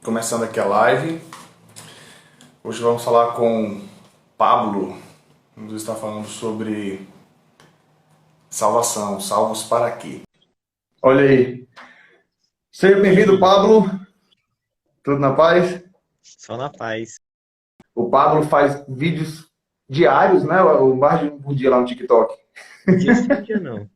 Começando aqui a live. Hoje vamos falar com Pablo. Vamos estar falando sobre salvação, salvos para quê? Olha aí. Seja E bem-vindo, aí, Pablo. Tudo na paz? só na paz. O Pablo faz vídeos diários, né? O mais de um por dia lá no TikTok. Dia sim, dia não.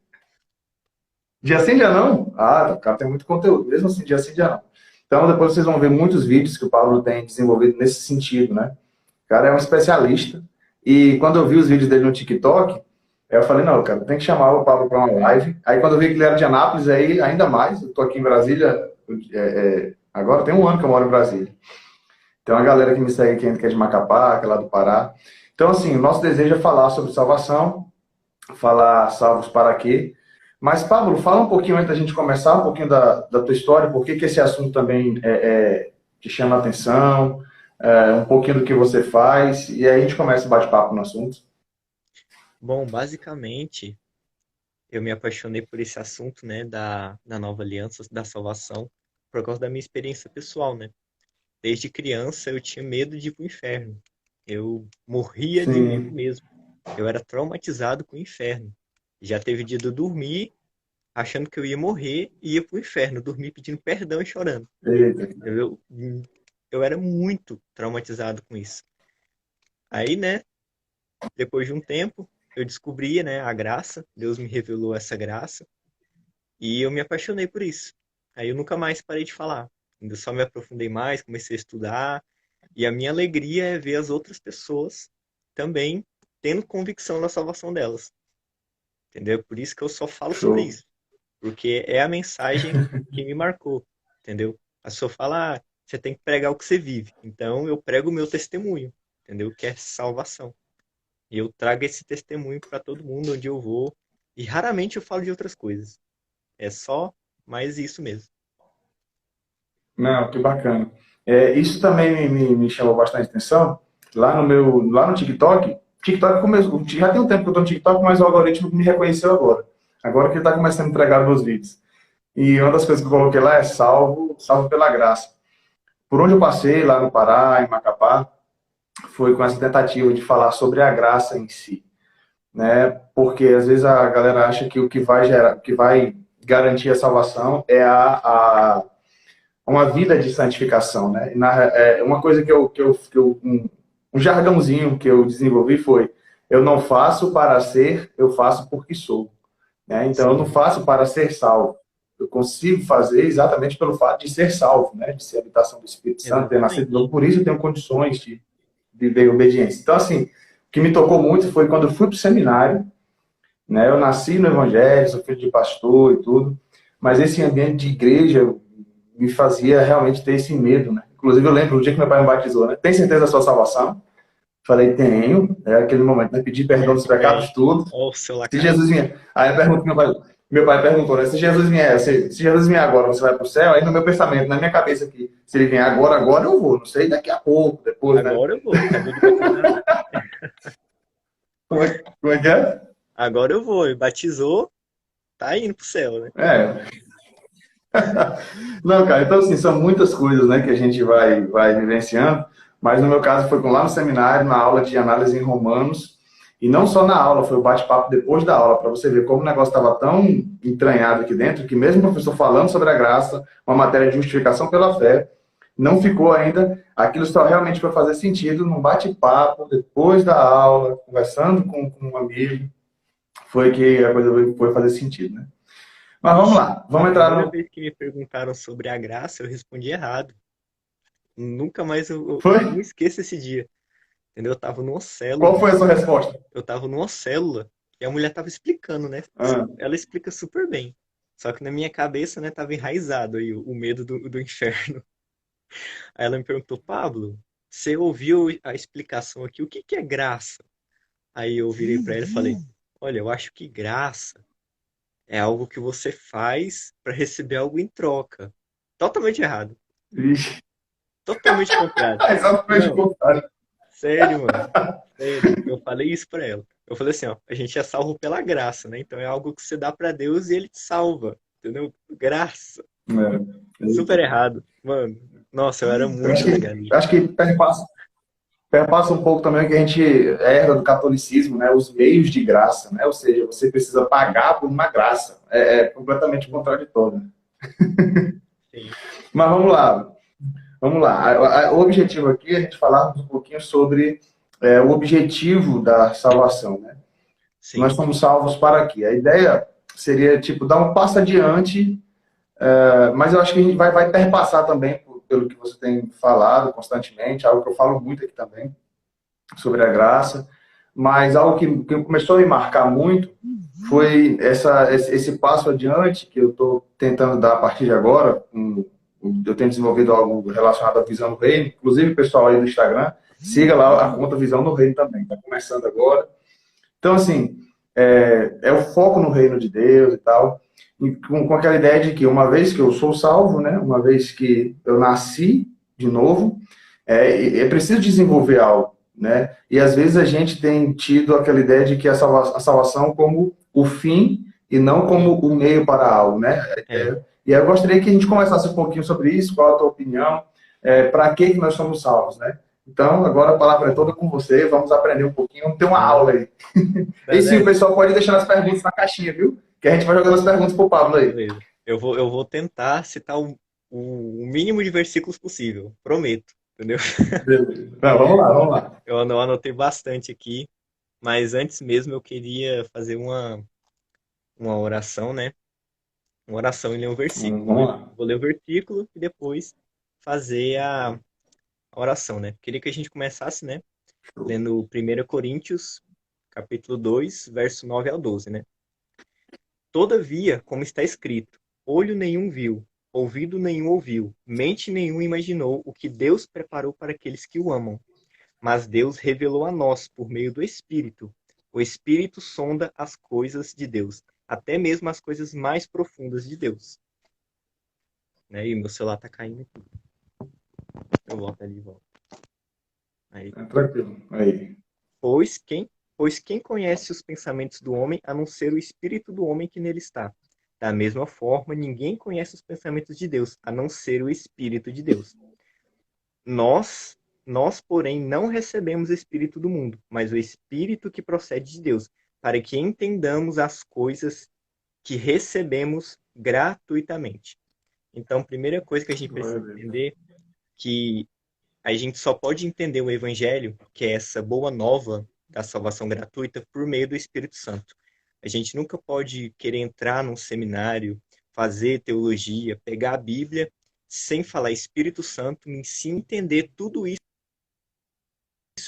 Dia sim, dia não? Ah, o cara tem muito conteúdo. Mesmo assim, dia sim, dia não. Então, depois vocês vão ver muitos vídeos que o Pablo tem desenvolvido nesse sentido, né? O cara é um especialista. E quando eu vi os vídeos dele no TikTok, eu falei, não, cara, tem que chamar o Pablo para uma live. Aí quando eu vi que ele era de Anápolis, aí ainda mais, eu tô aqui em Brasília, agora tem um ano que eu moro em Brasília. Tem uma galera que me segue aqui, que é de Macapá, que é lá do Pará. Então, assim, o nosso desejo é falar sobre salvação, falar salvos para quê. Mas, Pablo, fala um pouquinho antes da gente começar, um pouquinho da tua história, por que que esse assunto também te chama a atenção, um pouquinho do que você faz, e aí a gente começa o bate-papo no assunto. Bom, basicamente, eu me apaixonei por esse assunto, né, da nova aliança, da salvação, por causa da minha experiência pessoal, né? Desde criança eu tinha medo de ir pro inferno. Eu morria de medo Sim. mesmo. Eu era traumatizado com o inferno. Já teve dia de eu dormir achando que eu ia morrer e ia pro inferno, dormir pedindo perdão e chorando. Eita. Eu era muito traumatizado com isso. Aí, né, depois de um tempo, eu descobri, né, a graça, Deus me revelou essa graça e eu me apaixonei por isso. Aí eu nunca mais parei de falar. Ainda só me aprofundei mais, comecei a estudar e a minha alegria é ver as outras pessoas também tendo convicção na salvação delas. Entendeu? Por isso que eu só falo sobre Show. isso, porque é a mensagem que me marcou, entendeu? A pessoa fala, você tem que pregar o que você vive. Então eu prego o meu testemunho, entendeu? Que é salvação. E eu trago esse testemunho para todo mundo onde eu vou. E raramente eu falo de outras coisas. É só mais isso mesmo. Não, que bacana. Isso também me chamou bastante atenção. Lá no TikTok, TikTok começou, já tem um tempo que eu tô no TikTok, mas o algoritmo me reconheceu agora. Agora que ele está começando a entregar meus vídeos. E uma das coisas que eu coloquei lá é salvo pela graça. Por onde eu passei, lá no Pará, em Macapá, foi com essa tentativa de falar sobre a graça em si, né? Porque às vezes a galera acha que o que vai gerar, o que vai garantir a salvação é uma vida de santificação, né? Uma coisa um jargãozinho que eu desenvolvi foi: eu não faço para ser, eu faço porque sou, né? Então eu não Sim, faço para ser salvo. Eu consigo fazer exatamente pelo fato de ser salvo, né? De ser habitação do Espírito Santo, ter nascido de exatamente. novo. Por isso eu tenho condições de viver em obediência. Então, assim, o que me tocou muito foi quando eu fui para o seminário, né? Eu nasci no Evangelho, sou filho de pastor e tudo, mas esse ambiente de igreja me fazia realmente ter esse medo, né? Inclusive, eu lembro o dia que meu pai me batizou, né? Tem certeza da sua salvação? Falei, tenho. É aquele momento, né? Pedir perdão dos pecados, Amém. tudo. Ó o seu Se lacaio. Jesus vier. Aí eu pergunto meu pai perguntou, né? Se Jesus vier agora, você vai para o céu? Aí no meu pensamento, na minha cabeça aqui, se ele vier agora, agora eu vou. Não sei, daqui a pouco, depois, né? Agora eu vou. Acabou de batizar. Como é que é? Agora eu vou. E batizou, tá indo pro céu, né? É. Não, cara, então assim, são muitas coisas, né, que a gente vai vivenciando, mas no meu caso foi lá no seminário, na aula de análise em Romanos, e não só na aula, foi o bate-papo depois da aula, para você ver como o negócio estava tão entranhado aqui dentro, que mesmo o professor falando sobre a graça, uma matéria de justificação pela fé, não ficou ainda, aquilo só realmente para fazer sentido num bate-papo, depois da aula, conversando com um amigo, foi que a coisa foi fazer sentido, né? Mas vamos Ixi, lá, a vamos entrar primeira no... vez que me perguntaram sobre a graça, eu respondi errado. Nunca mais Foi? eu não esqueço esse dia. Entendeu? Eu tava numa Qual célula. foi a sua resposta? Eu tava numa célula e a mulher tava explicando, né? Ah, Ela explica super bem. Só que na minha cabeça, né, tava enraizado aí o medo do inferno. Aí ela me perguntou, Pablo, você ouviu a explicação aqui? O que que é graça? Aí eu virei pra ela e falei, olha, eu acho que graça é algo que você faz para receber algo em troca. Totalmente errado. vixe. Totalmente contrário. Exatamente o Não, contrário. sério, mano. Sério. Eu falei isso pra ela. Eu falei assim, ó, a gente é salvo pela graça, né? Então é algo que você dá pra Deus e ele te salva. Entendeu? Graça. É. Super errado. Mano. Nossa, eu era Eu muito legalista. acho que perpassa um pouco também o que a gente herda do catolicismo, né? Os meios de graça, né? Ou seja, você precisa pagar por uma graça. É completamente contraditório. Sim, Mas vamos lá. Vamos lá. O objetivo aqui é a gente falarmos um pouquinho sobre o objetivo da salvação, né? Nós sim, somos salvos para quê? A ideia seria, tipo, dar um passo adiante, mas eu acho que a gente vai perpassar também pelo que você tem falado constantemente, algo que eu falo muito aqui também, sobre a graça, mas algo que começou a me marcar muito foi esse passo adiante que eu estou tentando dar a partir de agora. Eu tenho desenvolvido algo relacionado à visão do reino, inclusive o pessoal aí do Instagram, siga lá a conta Visão do Reino também, está começando agora. Então, assim, é o foco no reino de Deus e tal, e com aquela ideia de que uma vez que eu sou salvo, né, uma vez que eu nasci de novo, é preciso desenvolver algo, né? E às vezes a gente tem tido aquela ideia de que a salvação como o fim e não como sim. o meio para algo, né? É. E eu gostaria que a gente conversasse um pouquinho sobre isso, qual a tua opinião, para que nós somos salvos, né? Então, agora a palavra é toda com você, vamos aprender um pouquinho, vamos ter uma aula aí. E sim, o Beleza, pessoal pode deixar as perguntas na caixinha, viu? Que a gente vai jogando as perguntas pro Pablo aí. beleza. Eu vou tentar citar o mínimo de versículos possível, prometo, entendeu? Beleza. Não, vamos lá, vamos lá. Eu anotei bastante aqui, mas antes mesmo eu queria fazer uma oração, né? Uma oração e ler um versículo. Vamos lá. Vou ler o versículo e depois fazer a oração, né? Queria que a gente começasse, né? Lendo 1 Coríntios, capítulo 2, verso 9 ao 12, né? Todavia, como está escrito, olho nenhum viu, ouvido nenhum ouviu, mente nenhum imaginou o que Deus preparou para aqueles que o amam. Mas Deus revelou a nós por meio do Espírito. O Espírito sonda as coisas de Deus, até mesmo as coisas mais profundas de Deus. Né? E o meu celular tá caindo aqui. Eu volto ali e volto. Aí. Tranquilo. Aí. Pois quem, pois quem conhece os pensamentos do homem a não ser o espírito do homem que nele está? Da mesma forma, ninguém conhece os pensamentos de Deus a não ser o espírito de Deus. Nós, porém, não recebemos o espírito do mundo, mas o espírito que procede de Deus, para que entendamos as coisas que recebemos gratuitamente. Então, a primeira coisa que a gente Glória a precisa Deus. entender é que a gente só pode entender o evangelho, que é essa boa nova da salvação gratuita, por meio do Espírito Santo. A gente nunca pode querer entrar num seminário, fazer teologia, pegar a Bíblia, sem falar Espírito Santo, me ensina a entender tudo isso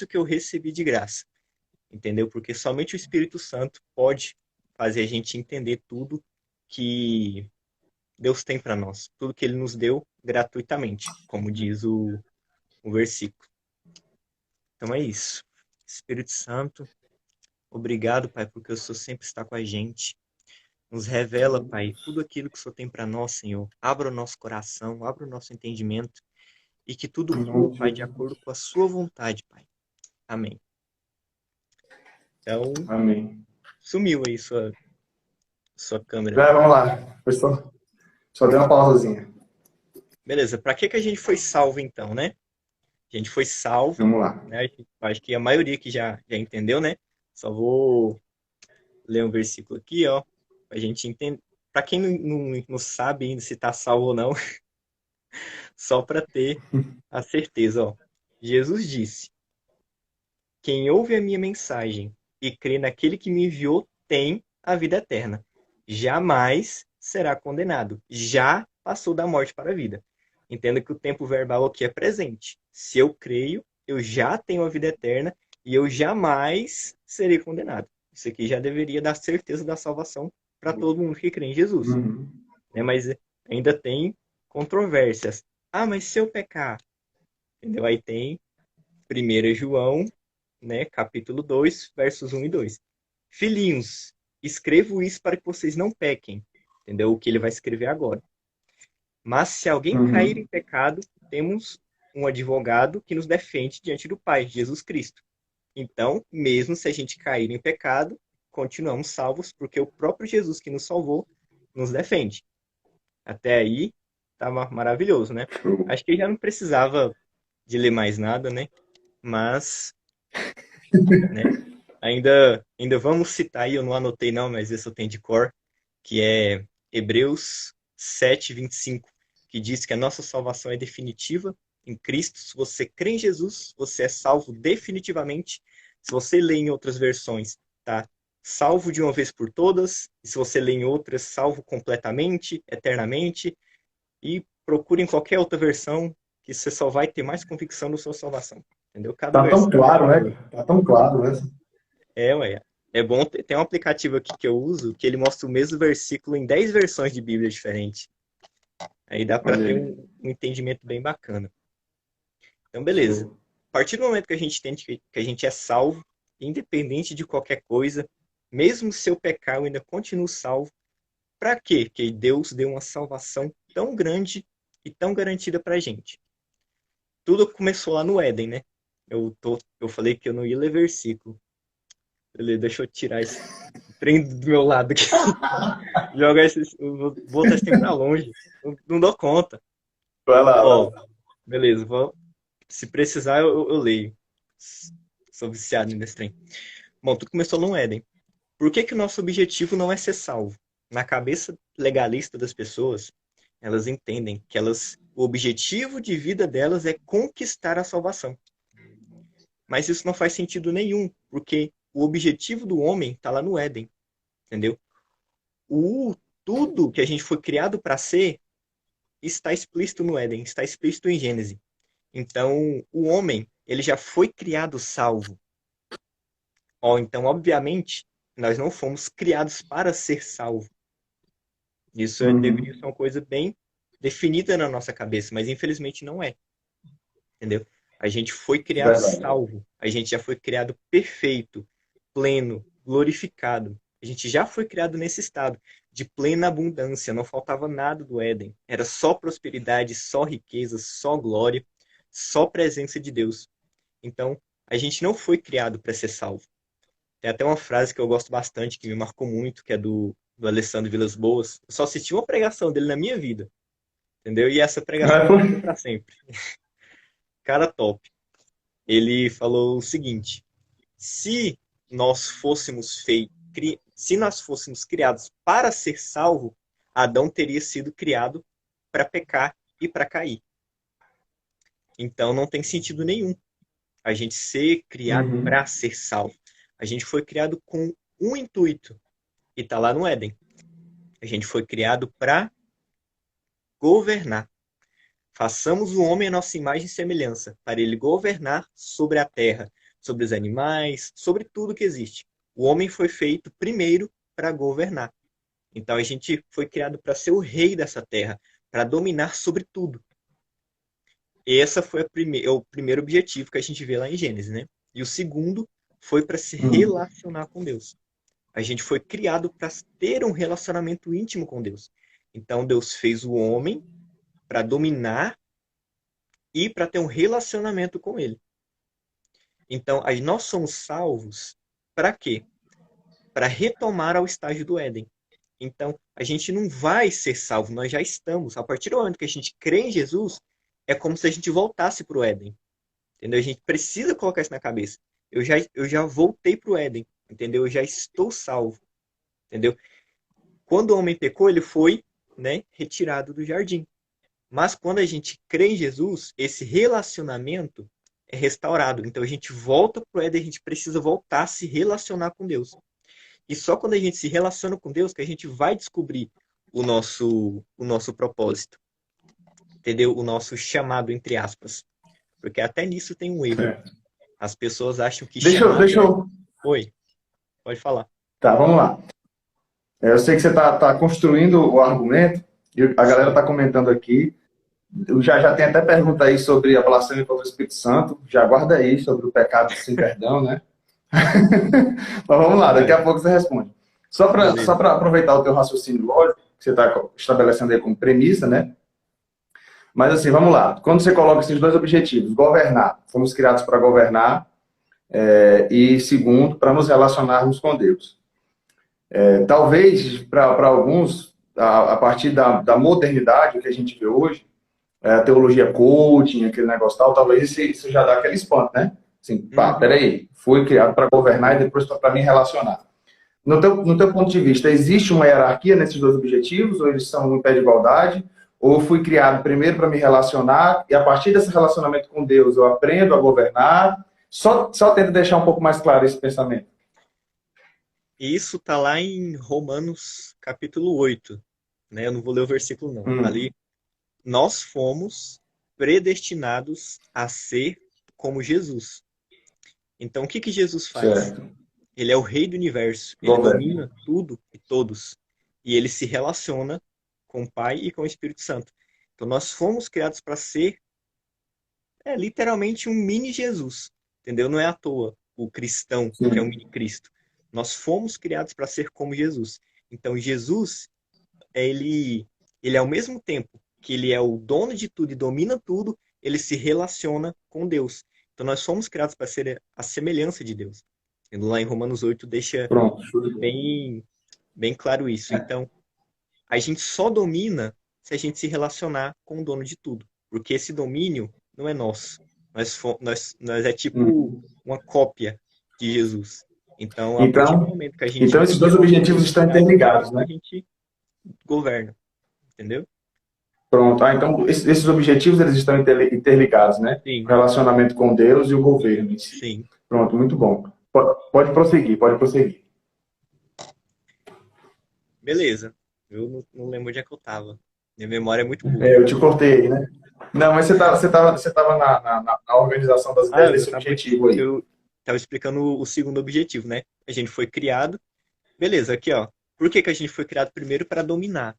que eu recebi de graça. Entendeu? Porque somente o Espírito Santo pode fazer a gente entender tudo que Deus tem para nós, tudo que ele nos deu gratuitamente, como diz o versículo. Então é isso. Espírito Santo, obrigado, Pai, porque o Senhor sempre está com a gente. Nos revela, Pai, tudo aquilo que o Senhor tem para nós, Senhor. Abra o nosso coração, abra o nosso entendimento e que tudo Em flua, nome de Pai, de Jesus. acordo com a Sua vontade, Pai. Amém. Então, Amém. sumiu aí sua câmera. Vamos lá. Só dei uma pausazinha. Beleza, para que a gente foi salvo então, né? A gente foi salvo, Vamos lá. né? Acho que a maioria que já entendeu, né? Só vou ler um versículo aqui, ó, a gente entender. Para quem não sabe ainda se está salvo ou não, só para ter a certeza, ó. Jesus disse: Quem ouve a minha mensagem e crê naquele que me enviou tem a vida eterna. Jamais será condenado. Já passou da morte para a vida. Entenda que o tempo verbal aqui é presente. Se eu creio, eu já tenho a vida eterna e eu jamais serei condenado. Isso aqui já deveria dar certeza da salvação para todo mundo que crê em Jesus. Uhum. Né? Mas ainda tem controvérsias. Ah, mas se eu pecar? Entendeu? Aí tem 1 João, né, capítulo 2, versos 1 e 2. Filhinhos, escrevo isso para que vocês não pequem. Entendeu? O que ele vai escrever agora. Mas se alguém cair em Uhum. pecado, temos um advogado que nos defende diante do Pai, Jesus Cristo. Então, mesmo se a gente cair em pecado, continuamos salvos, porque o próprio Jesus que nos salvou nos defende. Até aí, estava maravilhoso, né? Acho que já não precisava de ler mais nada, né? Mas, né? Ainda vamos citar aí, eu não anotei não, mas esse eu tenho de cor, que é Hebreus 7:25, que diz que a nossa salvação é definitiva em Cristo. Se você crê em Jesus, você é salvo definitivamente. Se você lê em outras versões, tá? Salvo de uma vez por todas. E se você lê em outras, salvo completamente, eternamente. E procure em qualquer outra versão que você só vai ter mais convicção da sua salvação. Entendeu? Cada Tá tão versão é claro, uma né? coisa. Tá tão claro, né? É, ué. É bom ter, tem um aplicativo aqui que eu uso que ele mostra o mesmo versículo em 10 versões de Bíblia diferentes. Aí dá para Olha ter aí. um entendimento bem bacana. Então, beleza. Show. A partir do momento que a gente entende que a gente é salvo, independente de qualquer coisa, mesmo se eu pecar, eu ainda continuo salvo. Para quê? Que Deus deu uma salvação tão grande e tão garantida para a gente. Tudo começou lá no Éden, né? Eu falei que eu não ia ler versículo. Beleza, deixa eu tirar esse trem do meu lado aqui. Jogar esse. Eu vou botar esse trem pra longe. Não dou conta. Vai lá, vai Ó, lá. beleza. Se precisar, eu leio. Sou viciado nesse trem. Bom, tudo começou no Éden. Por que que o nosso objetivo não é ser salvo? Na cabeça legalista das pessoas, elas entendem que o objetivo de vida delas é conquistar a salvação. Mas isso não faz sentido nenhum, porque o objetivo do homem está lá no Éden, entendeu? O tudo que a gente foi criado para ser está explícito no Éden, está explícito em Gênesis. Então, o homem, ele já foi criado salvo. Ó, então, obviamente, nós não fomos criados para ser salvo. Isso deveria Uhum. ser uma coisa bem definida na nossa cabeça, mas infelizmente não é, entendeu? A gente foi criado Verdade. salvo, a gente já foi criado perfeito, pleno, glorificado. A gente já foi criado nesse estado de plena abundância, não faltava nada do Éden. Era só prosperidade, só riqueza, só glória, só presença de Deus. Então, a gente não foi criado para ser salvo. Tem até uma frase que eu gosto bastante, que me marcou muito, que é do Alessandro Vilas Boas. Eu só assisti uma pregação dele na minha vida, entendeu? E essa pregação É, me marcou foi. para sempre. Cara top. Ele falou o seguinte: se nós fôssemos se nós fôssemos criados para ser salvo, Adão teria sido criado para pecar e para cair. Então não tem sentido nenhum a gente ser criado Uhum. para ser salvo. A gente foi criado com um intuito e está lá no Éden. A gente foi criado para governar. Façamos o homem a nossa imagem e semelhança, para ele governar sobre a terra, sobre os animais, sobre tudo que existe. O homem foi feito primeiro para governar. Então a gente foi criado para ser o rei dessa terra, para dominar sobre tudo. Esse foi o primeiro objetivo que a gente vê lá em Gênesis, né? E o segundo foi para se Uhum. relacionar com Deus. A gente foi criado para ter um relacionamento íntimo com Deus. Então Deus fez o homem para dominar e para ter um relacionamento com ele. Então, aí nós somos salvos para quê? Para retomar ao estágio do Éden. Então, a gente não vai ser salvo, nós já estamos. A partir do momento que a gente crê em Jesus, é como se a gente voltasse para o Éden. Entendeu? A gente precisa colocar isso na cabeça. Eu já voltei para o Éden, entendeu? Eu já estou salvo, entendeu? Quando o homem pecou, ele foi, né, retirado do jardim. Mas quando a gente crê em Jesus, esse relacionamento é restaurado. Então a gente volta para o Éden, a gente precisa voltar a se relacionar com Deus. E só quando a gente se relaciona com Deus que a gente vai descobrir o nosso propósito. Entendeu? O nosso chamado, entre aspas. Porque até nisso tem um erro. É. As pessoas acham que Deixa eu, chamado deixa é. eu. Oi, pode falar. Tá, vamos lá. Eu sei que você tá construindo o argumento, e a galera Sim. está comentando aqui. Eu já tem até pergunta aí sobre a blasfêmia contra o Espírito Santo. Já guarda aí sobre o pecado sem perdão, né? Mas vamos lá, daqui a Verdade. pouco você responde. Só Beleza. para aproveitar o teu raciocínio lógico, que você está estabelecendo aí como premissa, né? Mas assim, vamos lá. Quando você coloca esses dois objetivos, governar, fomos criados para governar, e segundo, para nos relacionarmos com Deus. Talvez, para alguns, a partir da modernidade, o que a gente vê hoje, a teologia coaching, aquele negócio tal, talvez isso já dá aquele espanto, né? Assim, pá, Uhum. peraí, fui criado para governar e depois para me relacionar. No teu ponto de vista, existe uma hierarquia nesses dois objetivos, ou eles são em pé de igualdade? Ou eu fui criado primeiro para me relacionar, e a partir desse relacionamento com Deus eu aprendo a governar? Só tento deixar um pouco mais claro esse pensamento. E isso está lá em Romanos capítulo 8, né? Eu não vou ler o versículo não. Hum, Ali, nós fomos predestinados a ser como Jesus. Então, o que que Jesus faz? certo. Ele é o rei do universo, ele Governo. domina tudo e todos. E ele se relaciona com o Pai e com o Espírito Santo. Então, nós fomos criados para ser literalmente um mini Jesus, entendeu? Não é à toa o cristão, que é um Sim. mini Cristo. Nós fomos criados para ser como Jesus. Então, Jesus, ele ao mesmo tempo que ele é o dono de tudo e domina tudo, ele se relaciona com Deus. Então, nós fomos criados para ser a semelhança de Deus. Lá em Romanos 8 deixa Pronto. Show de bola. bem, bem claro isso. Então, a gente só domina se a gente se relacionar com o dono de tudo. Porque esse domínio não é nosso. Nós é tipo Hum. uma cópia de Jesus. Então, a partir do Então, momento que a gente então, esses dois cria uma objetivos estão proximidade com interligados, Deus, a né? gente governa, entendeu? Pronto. Então, esses objetivos eles estão interligados, né? O Sim, relacionamento com Deus e o governo em si. sim. Pronto, muito bom. Pode prosseguir, pode prosseguir. Beleza. Eu não lembro onde é que eu tava. Minha memória é muito burra. Eu te cortei, né? Não, mas você tava na organização das Ah, ideias desse objetivo aí. eu tava explicando o segundo objetivo, né? A gente foi criado. Beleza, aqui ó. Por que que a gente foi criado primeiro para dominar?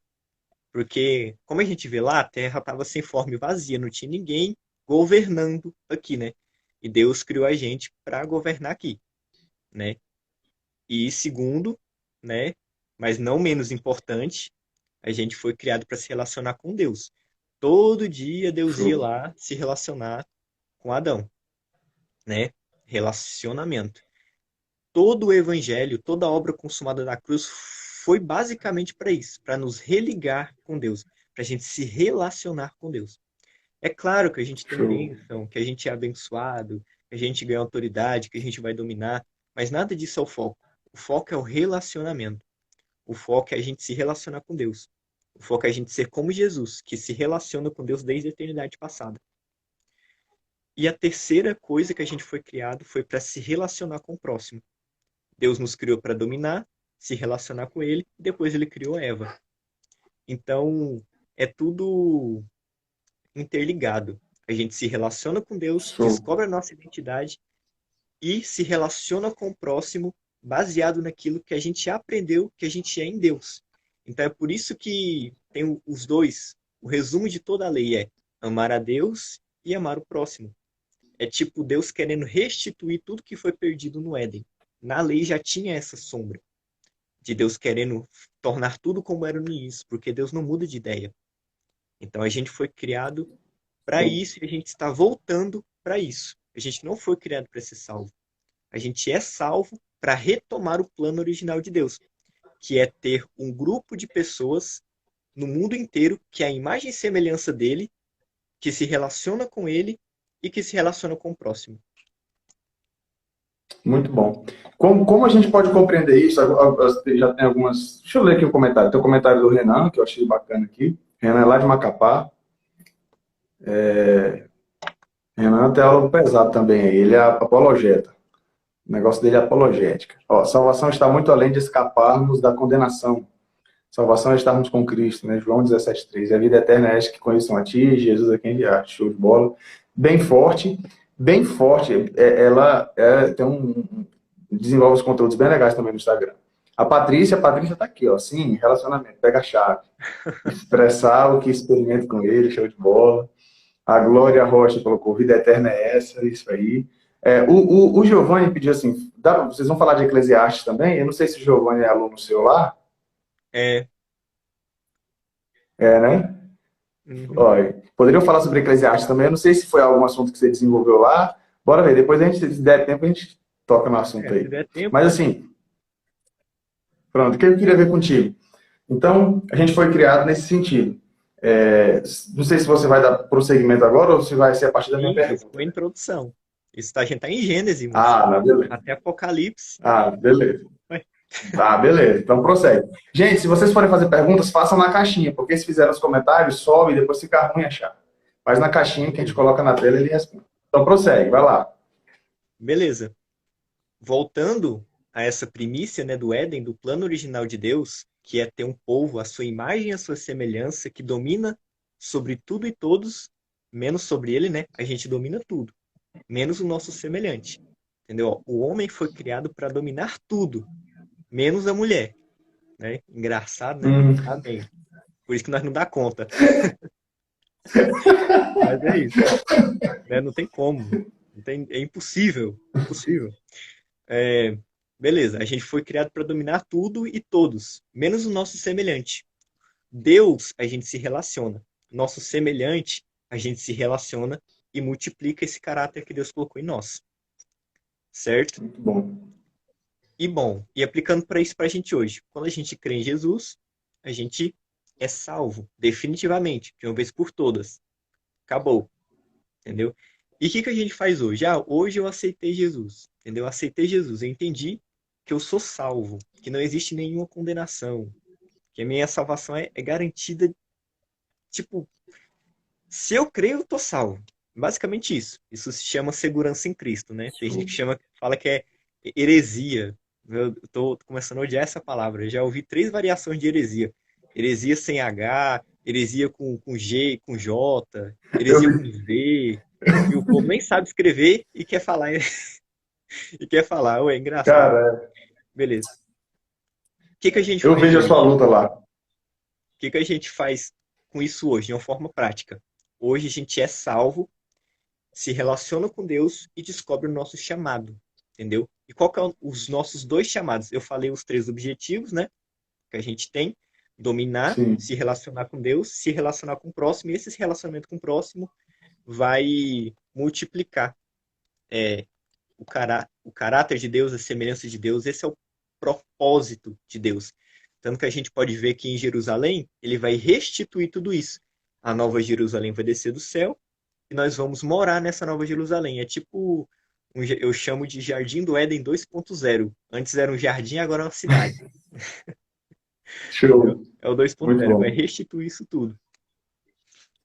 Porque, como a gente vê lá, a Terra estava sem forma e vazia, não tinha ninguém governando aqui, né? E Deus criou a gente para governar aqui, né? E segundo, né, mas não menos importante, a gente foi criado para se relacionar com Deus. Todo dia Deus ia Show. lá se relacionar com Adão, né? Relacionamento. Todo o evangelho, toda a obra consumada na cruz foi basicamente para isso, para nos religar com Deus, para a gente se relacionar com Deus. É claro que a gente tem Show. bênção, que a gente é abençoado, que a gente ganha autoridade, que a gente vai dominar, mas nada disso é o foco. O foco é o relacionamento. O foco é a gente se relacionar com Deus. O foco é a gente ser como Jesus, que se relaciona com Deus desde a eternidade passada. E a terceira coisa que a gente foi criado foi para se relacionar com o próximo. Deus nos criou para dominar, se relacionar com ele, e depois ele criou Eva. Então, é tudo interligado. A gente se relaciona com Deus, Show. descobre a nossa identidade e se relaciona com o próximo baseado naquilo que a gente aprendeu que a gente é em Deus. Então é por isso que tem os dois. O resumo de toda a lei é amar a Deus e amar o próximo. É tipo Deus querendo restituir tudo que foi perdido no Éden. Na lei já tinha essa sombra de Deus querendo tornar tudo como era no início, porque Deus não muda de ideia. Então a gente foi criado para isso e a gente está voltando para isso. A gente não foi criado para ser salvo. A gente é salvo para retomar o plano original de Deus, que é ter um grupo de pessoas no mundo inteiro que é a imagem e semelhança dele, que se relaciona com ele e que se relaciona com o próximo. Muito bom. Como a gente pode compreender isso? Já tem algumas. Deixa eu ler aqui o comentário. Tem o comentário do Renan, que eu achei bacana aqui. Renan é lá de Macapá. Renan tem aula pesado também. Ele é apologeta. O negócio dele é apologética. Ó, salvação está muito além de escaparmos da condenação. Salvação é estarmos com Cristo, né? João 17,3. A vida eterna é esta que conheçam a ti, Jesus a quem enviaste. Show de bola. Bem forte, bem forte. Ela tem desenvolve os conteúdos bem legais também no Instagram. A Patrícia tá aqui, ó. Sim, relacionamento, pega a chave. Expressar o que experimento com ele, show de bola. A Glória Rocha colocou, vida eterna é essa, isso aí. O Giovanni pediu assim, vocês vão falar de Eclesiastes também? Eu não sei se o Giovanni é aluno seu lá. É. É, né? Uhum. Olha, poderiam falar sobre Eclesiastes também. Eu não sei se foi algum assunto que você desenvolveu lá. Bora ver. Depois a gente, se der tempo, a gente toca no assunto Se aí. der tempo, Mas né? assim, pronto, o que eu queria ver contigo? Então, a gente foi criado nesse sentido. É, não sei se você vai dar prosseguimento agora ou se vai ser a partir da minha E isso pergunta, foi a né? introdução. Isso tá, a gente tá em Gênesis, moço. Ah, não, beleza. Até Apocalipse. Ah, beleza. Ué, Tá, beleza. Então prossegue. Gente, se vocês forem fazer perguntas, façam na caixinha, porque se fizer nos comentários, sobe e depois fica ruim achar. Faz na caixinha que a gente coloca na tela e ele responde. Então prossegue, vai lá. beleza. Voltando a essa primícia, né, do Éden, do plano original de Deus, que é ter um povo à sua imagem e à sua semelhança, que domina sobre tudo e todos, menos sobre ele, né? A gente domina tudo, menos o nosso semelhante. Entendeu? O homem foi criado para dominar tudo, menos a mulher, né? Engraçado, né? Hum, Amém. Por isso que nós não dá conta. Mas é isso, né? Não tem como. Não tem, é impossível. Impossível. É, beleza, a gente foi criado para dominar tudo e todos, menos o nosso semelhante. Deus, a gente se relaciona. Nosso semelhante, a gente se relaciona e multiplica esse caráter que Deus colocou em nós. Certo? muito bom. E bom, e aplicando para isso para a gente hoje. Quando a gente crê em Jesus, a gente é salvo, definitivamente, de uma vez por todas. Acabou, entendeu? E o que a gente faz hoje? Ah, hoje eu aceitei Jesus, entendeu? Eu aceitei Jesus, eu entendi que eu sou salvo, que não existe nenhuma condenação, que a minha salvação é garantida. Tipo, se eu creio, eu tô salvo. Basicamente isso. Isso se chama segurança em Cristo, né? Tem gente que Show. fala que é heresia. Eu tô começando a odiar essa palavra. Eu já ouvi três variações de heresia. Heresia sem H, heresia com G, com J, Eu heresia com vi, V. E o povo nem sabe escrever e quer falar. E quer falar. Ué, é engraçado. cara, Beleza. O que a gente eu faz vejo a hoje? sua luta lá. Que a gente faz com isso hoje, de uma forma prática? Hoje a gente é salvo, se relaciona com Deus e descobre o nosso chamado, entendeu? E qual que é os nossos dois chamados? Eu falei os três objetivos, né? Que a gente tem: dominar, Sim. se relacionar com Deus, se relacionar com o próximo, e esse relacionamento com o próximo vai multiplicar o caráter de Deus, a semelhança de Deus. Esse é o propósito de Deus. Tanto que a gente pode ver que em Jerusalém, ele vai restituir tudo isso. A nova Jerusalém vai descer do céu e nós vamos morar nessa nova Jerusalém. É tipo, eu chamo de Jardim do Éden 2.0. Antes era um jardim, agora é uma cidade. Entendeu? Show. É o Muito 2.0, vai bom. restituir isso tudo.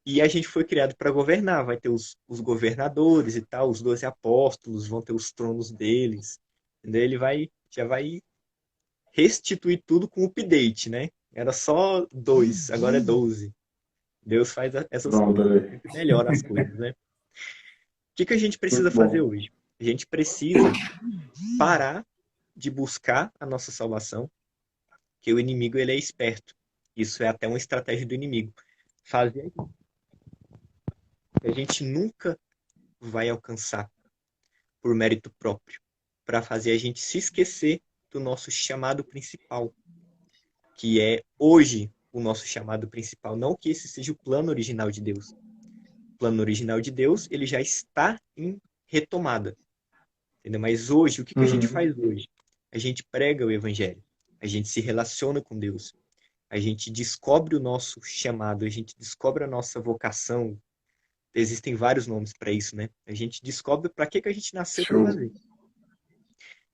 E a gente foi criado para governar, vai ter os governadores e tal, os 12 apóstolos, vão ter os tronos deles. Entendeu? Já vai restituir tudo com update, né? Era só 2, agora é 12. Deus faz essas Pronto, coisas, aí. sempre melhora as coisas, né? O que a gente precisa Muito fazer bom. hoje? A gente precisa parar de buscar a nossa salvação, que o inimigo ele é esperto. Isso é até uma estratégia do inimigo. Fazer que a gente nunca vai alcançar por mérito próprio, para fazer a gente se esquecer do nosso chamado principal, que é hoje o nosso chamado principal, não que esse seja o plano original de Deus. O plano original de Deus, ele já está em retomada, entendeu? Mas hoje, o que a gente Uhum. faz hoje? A gente prega o evangelho, a gente se relaciona com Deus, a gente descobre o nosso chamado, a gente descobre a nossa vocação. Existem vários nomes para isso, né? A gente descobre para que a gente nasceu para Show. fazer.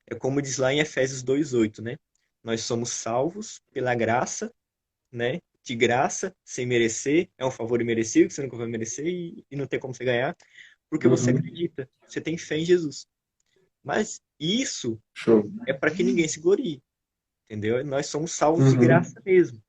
É como diz lá em Efésios 2:8, né? Nós somos salvos pela graça, né? De graça, sem merecer. É um favor imerecido que você nunca vai merecer e não tem como você ganhar, porque você Uhum. acredita, você tem fé em Jesus. Mas isso Show. é para que ninguém se glorie, entendeu? Nós somos salvos de Uhum. graça mesmo,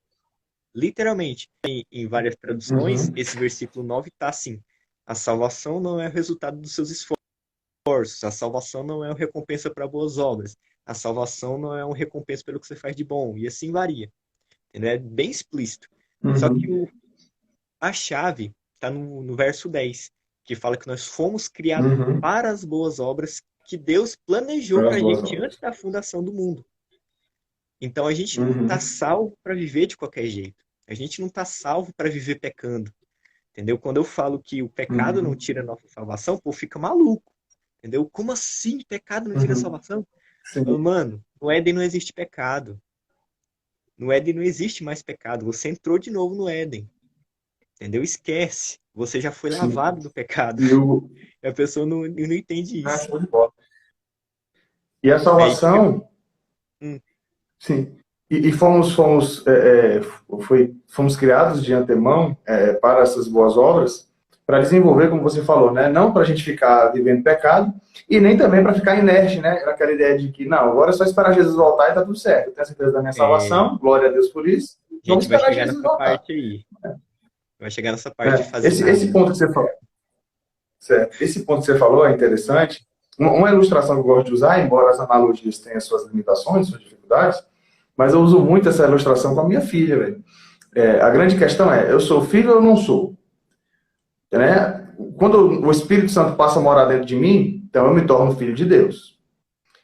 literalmente. Em várias traduções, Uhum. esse versículo 9 está assim: a salvação não é o resultado dos seus esforços, a salvação não é uma recompensa para boas obras, a salvação não é uma recompensa pelo que você faz de bom, e assim varia, entendeu? É bem explícito. Só que Uhum. a chave está no verso 10, que fala que nós fomos criados Uhum. para as boas obras que Deus planejou Para para as a boas gente antes obras. da fundação do mundo. Então a gente não está Uhum. salvo para viver de qualquer jeito. A gente não está salvo para viver pecando. Entendeu? Quando eu falo que o pecado não Uhum. tira a nossa salvação, o povo fica maluco. Entendeu? Como assim pecado não tira a Uhum. salvação? Sim. Mano, no Éden não existe pecado. No Éden não existe mais pecado. Você entrou de novo no Éden. Entendeu? Esquece. Você já foi Sim. lavado do pecado. E o. E a pessoa não entende Ah, isso. show de bola. E a Aí fica. salvação, Hum, sim. E fomos criados de antemão para essas boas obras, para desenvolver, como você falou, né? Não para a gente ficar vivendo pecado e nem também para ficar inerte, né? Naquela ideia de que, não, agora é só esperar Jesus voltar e tá tudo certo. Eu tenho certeza da minha é, salvação, glória a Deus por isso. a Vamos gente vai esperar chegar Jesus nessa voltar. parte aí. Vai chegar nessa parte de Né? fazer Esse nada, né? ponto que você falou, certo? Esse ponto que você falou é interessante. Uma ilustração que eu gosto de usar, embora as analogias tenham suas limitações, suas dificuldades, mas eu uso muito essa ilustração com a minha filha, velho. A grande questão é, eu sou filho ou não sou? Né? Quando o Espírito Santo passa a morar dentro de mim, então eu me torno filho de Deus.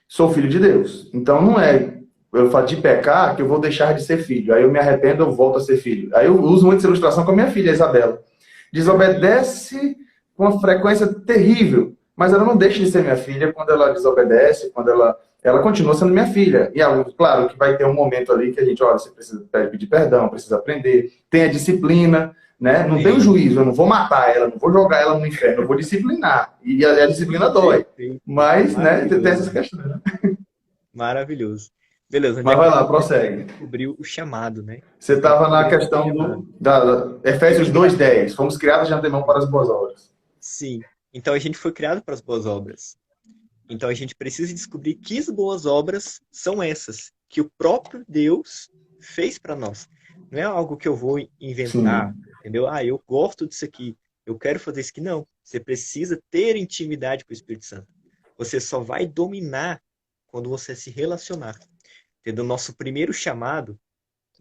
Sou filho de Deus. Então não é eu falo de pecar que eu vou deixar de ser filho. Aí eu me arrependo, eu volto a ser filho. Aí eu uso muito essa ilustração com a minha filha, a Isabela. Desobedece com uma frequência terrível, mas ela não deixa de ser minha filha quando ela desobedece, quando ela continua sendo minha filha. E claro que vai ter um momento ali que a gente, olha, você precisa pedir perdão, precisa aprender, tem a disciplina, né? Não tem o Sim, juízo, eu não vou matar ela, não vou jogar ela no inferno, eu vou disciplinar. E a disciplina dói. perfeito. Mas, né, tem essas Maravilhoso. questões. Né? Maravilhoso. Beleza, onde Mas é que vai a lá, gente prossegue. descobriu o chamado, né? Você Então, estava na descobrimos o questão chamado. da E o Efésios engra... 2:10. Fomos criados de antemão para as boas obras. Sim. Então a gente foi criado para as boas obras. Então a gente precisa descobrir que as boas obras são essas que o próprio Deus fez para nós. Não é algo que eu vou inventar, Sim. entendeu? Ah, eu gosto disso aqui, eu quero fazer isso aqui. Não. Você precisa ter intimidade com o Espírito Santo. Você só vai dominar quando você se relacionar. Entendeu? Nosso primeiro chamado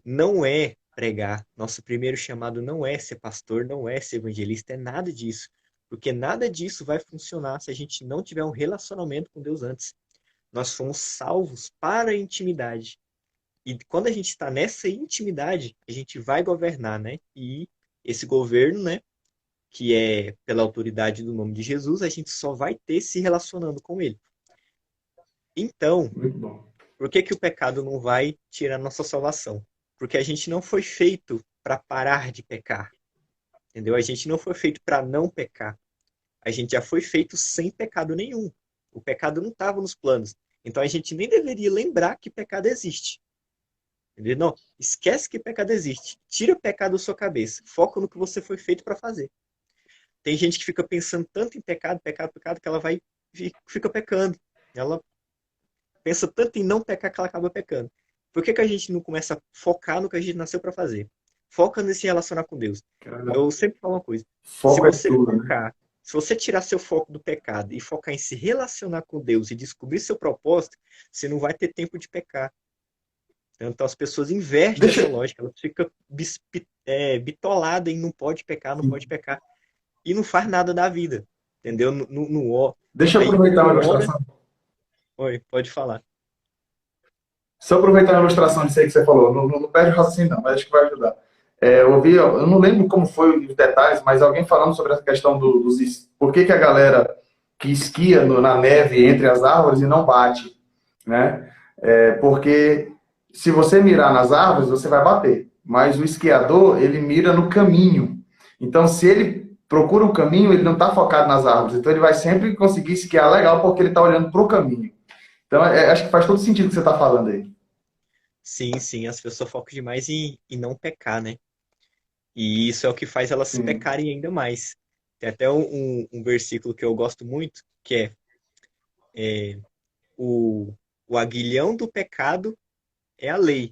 não é pregar. Nosso primeiro chamado não é ser pastor, não é ser evangelista, é nada disso. Porque nada disso vai funcionar se a gente não tiver um relacionamento com Deus antes. Nós fomos salvos para a intimidade. E quando a gente está nessa intimidade, a gente vai governar, né? E esse governo, né, que é pela autoridade do nome de Jesus, a gente só vai ter se relacionando com ele. Então, Muito bom. por que que o pecado não vai tirar nossa salvação? Porque a gente não foi feito para parar de pecar, entendeu? A gente não foi feito para não pecar. A gente já foi feito sem pecado nenhum. O pecado não estava nos planos. Então a gente nem deveria lembrar que pecado existe. Entendeu? Não, esquece que pecado existe. Tira o pecado da sua cabeça. Foca no que você foi feito para fazer. Tem gente que fica pensando tanto em pecado, pecado, pecado, que ela vai fica pecando. Ela pensa tanto em não pecar que ela acaba pecando. Por que que a gente não começa a focar no que a gente nasceu para fazer? Foca nesse relacionar com Deus. Cara, Eu sempre falo uma coisa. Se foco é você tudo, né? focar, se você tirar seu foco do pecado e focar em se relacionar com Deus e descobrir seu propósito, você não vai ter tempo de pecar. Então as pessoas invertem Deixa. essa lógica, elas ficam bitoladas em não pode pecar, não pode pecar, e não faz nada da vida, entendeu? Deixa eu Aí aproveitar uma não ora. ilustração. Oi, pode falar. Só aproveitar a ilustração disso aí que você falou. Não perde o raciocínio, não, mas acho que vai ajudar. Eu não lembro como foi os detalhes, mas alguém falando sobre essa questão dos. Por que a galera que esquia na neve entre as árvores e não bate, né? Porque se você mirar nas árvores, você vai bater. Mas o esquiador, ele mira no caminho. Então, se ele procura o caminho, ele não está focado nas árvores. Então, ele vai sempre conseguir esquiar legal porque ele está olhando para o caminho. Então, acho que faz todo sentido o que você está falando aí. Sim, sim, as pessoas focam demais em não pecar, né? E isso é o que faz elas Sim. pecarem ainda mais. Tem até um versículo que eu gosto muito, que é o, o aguilhão do pecado é a lei.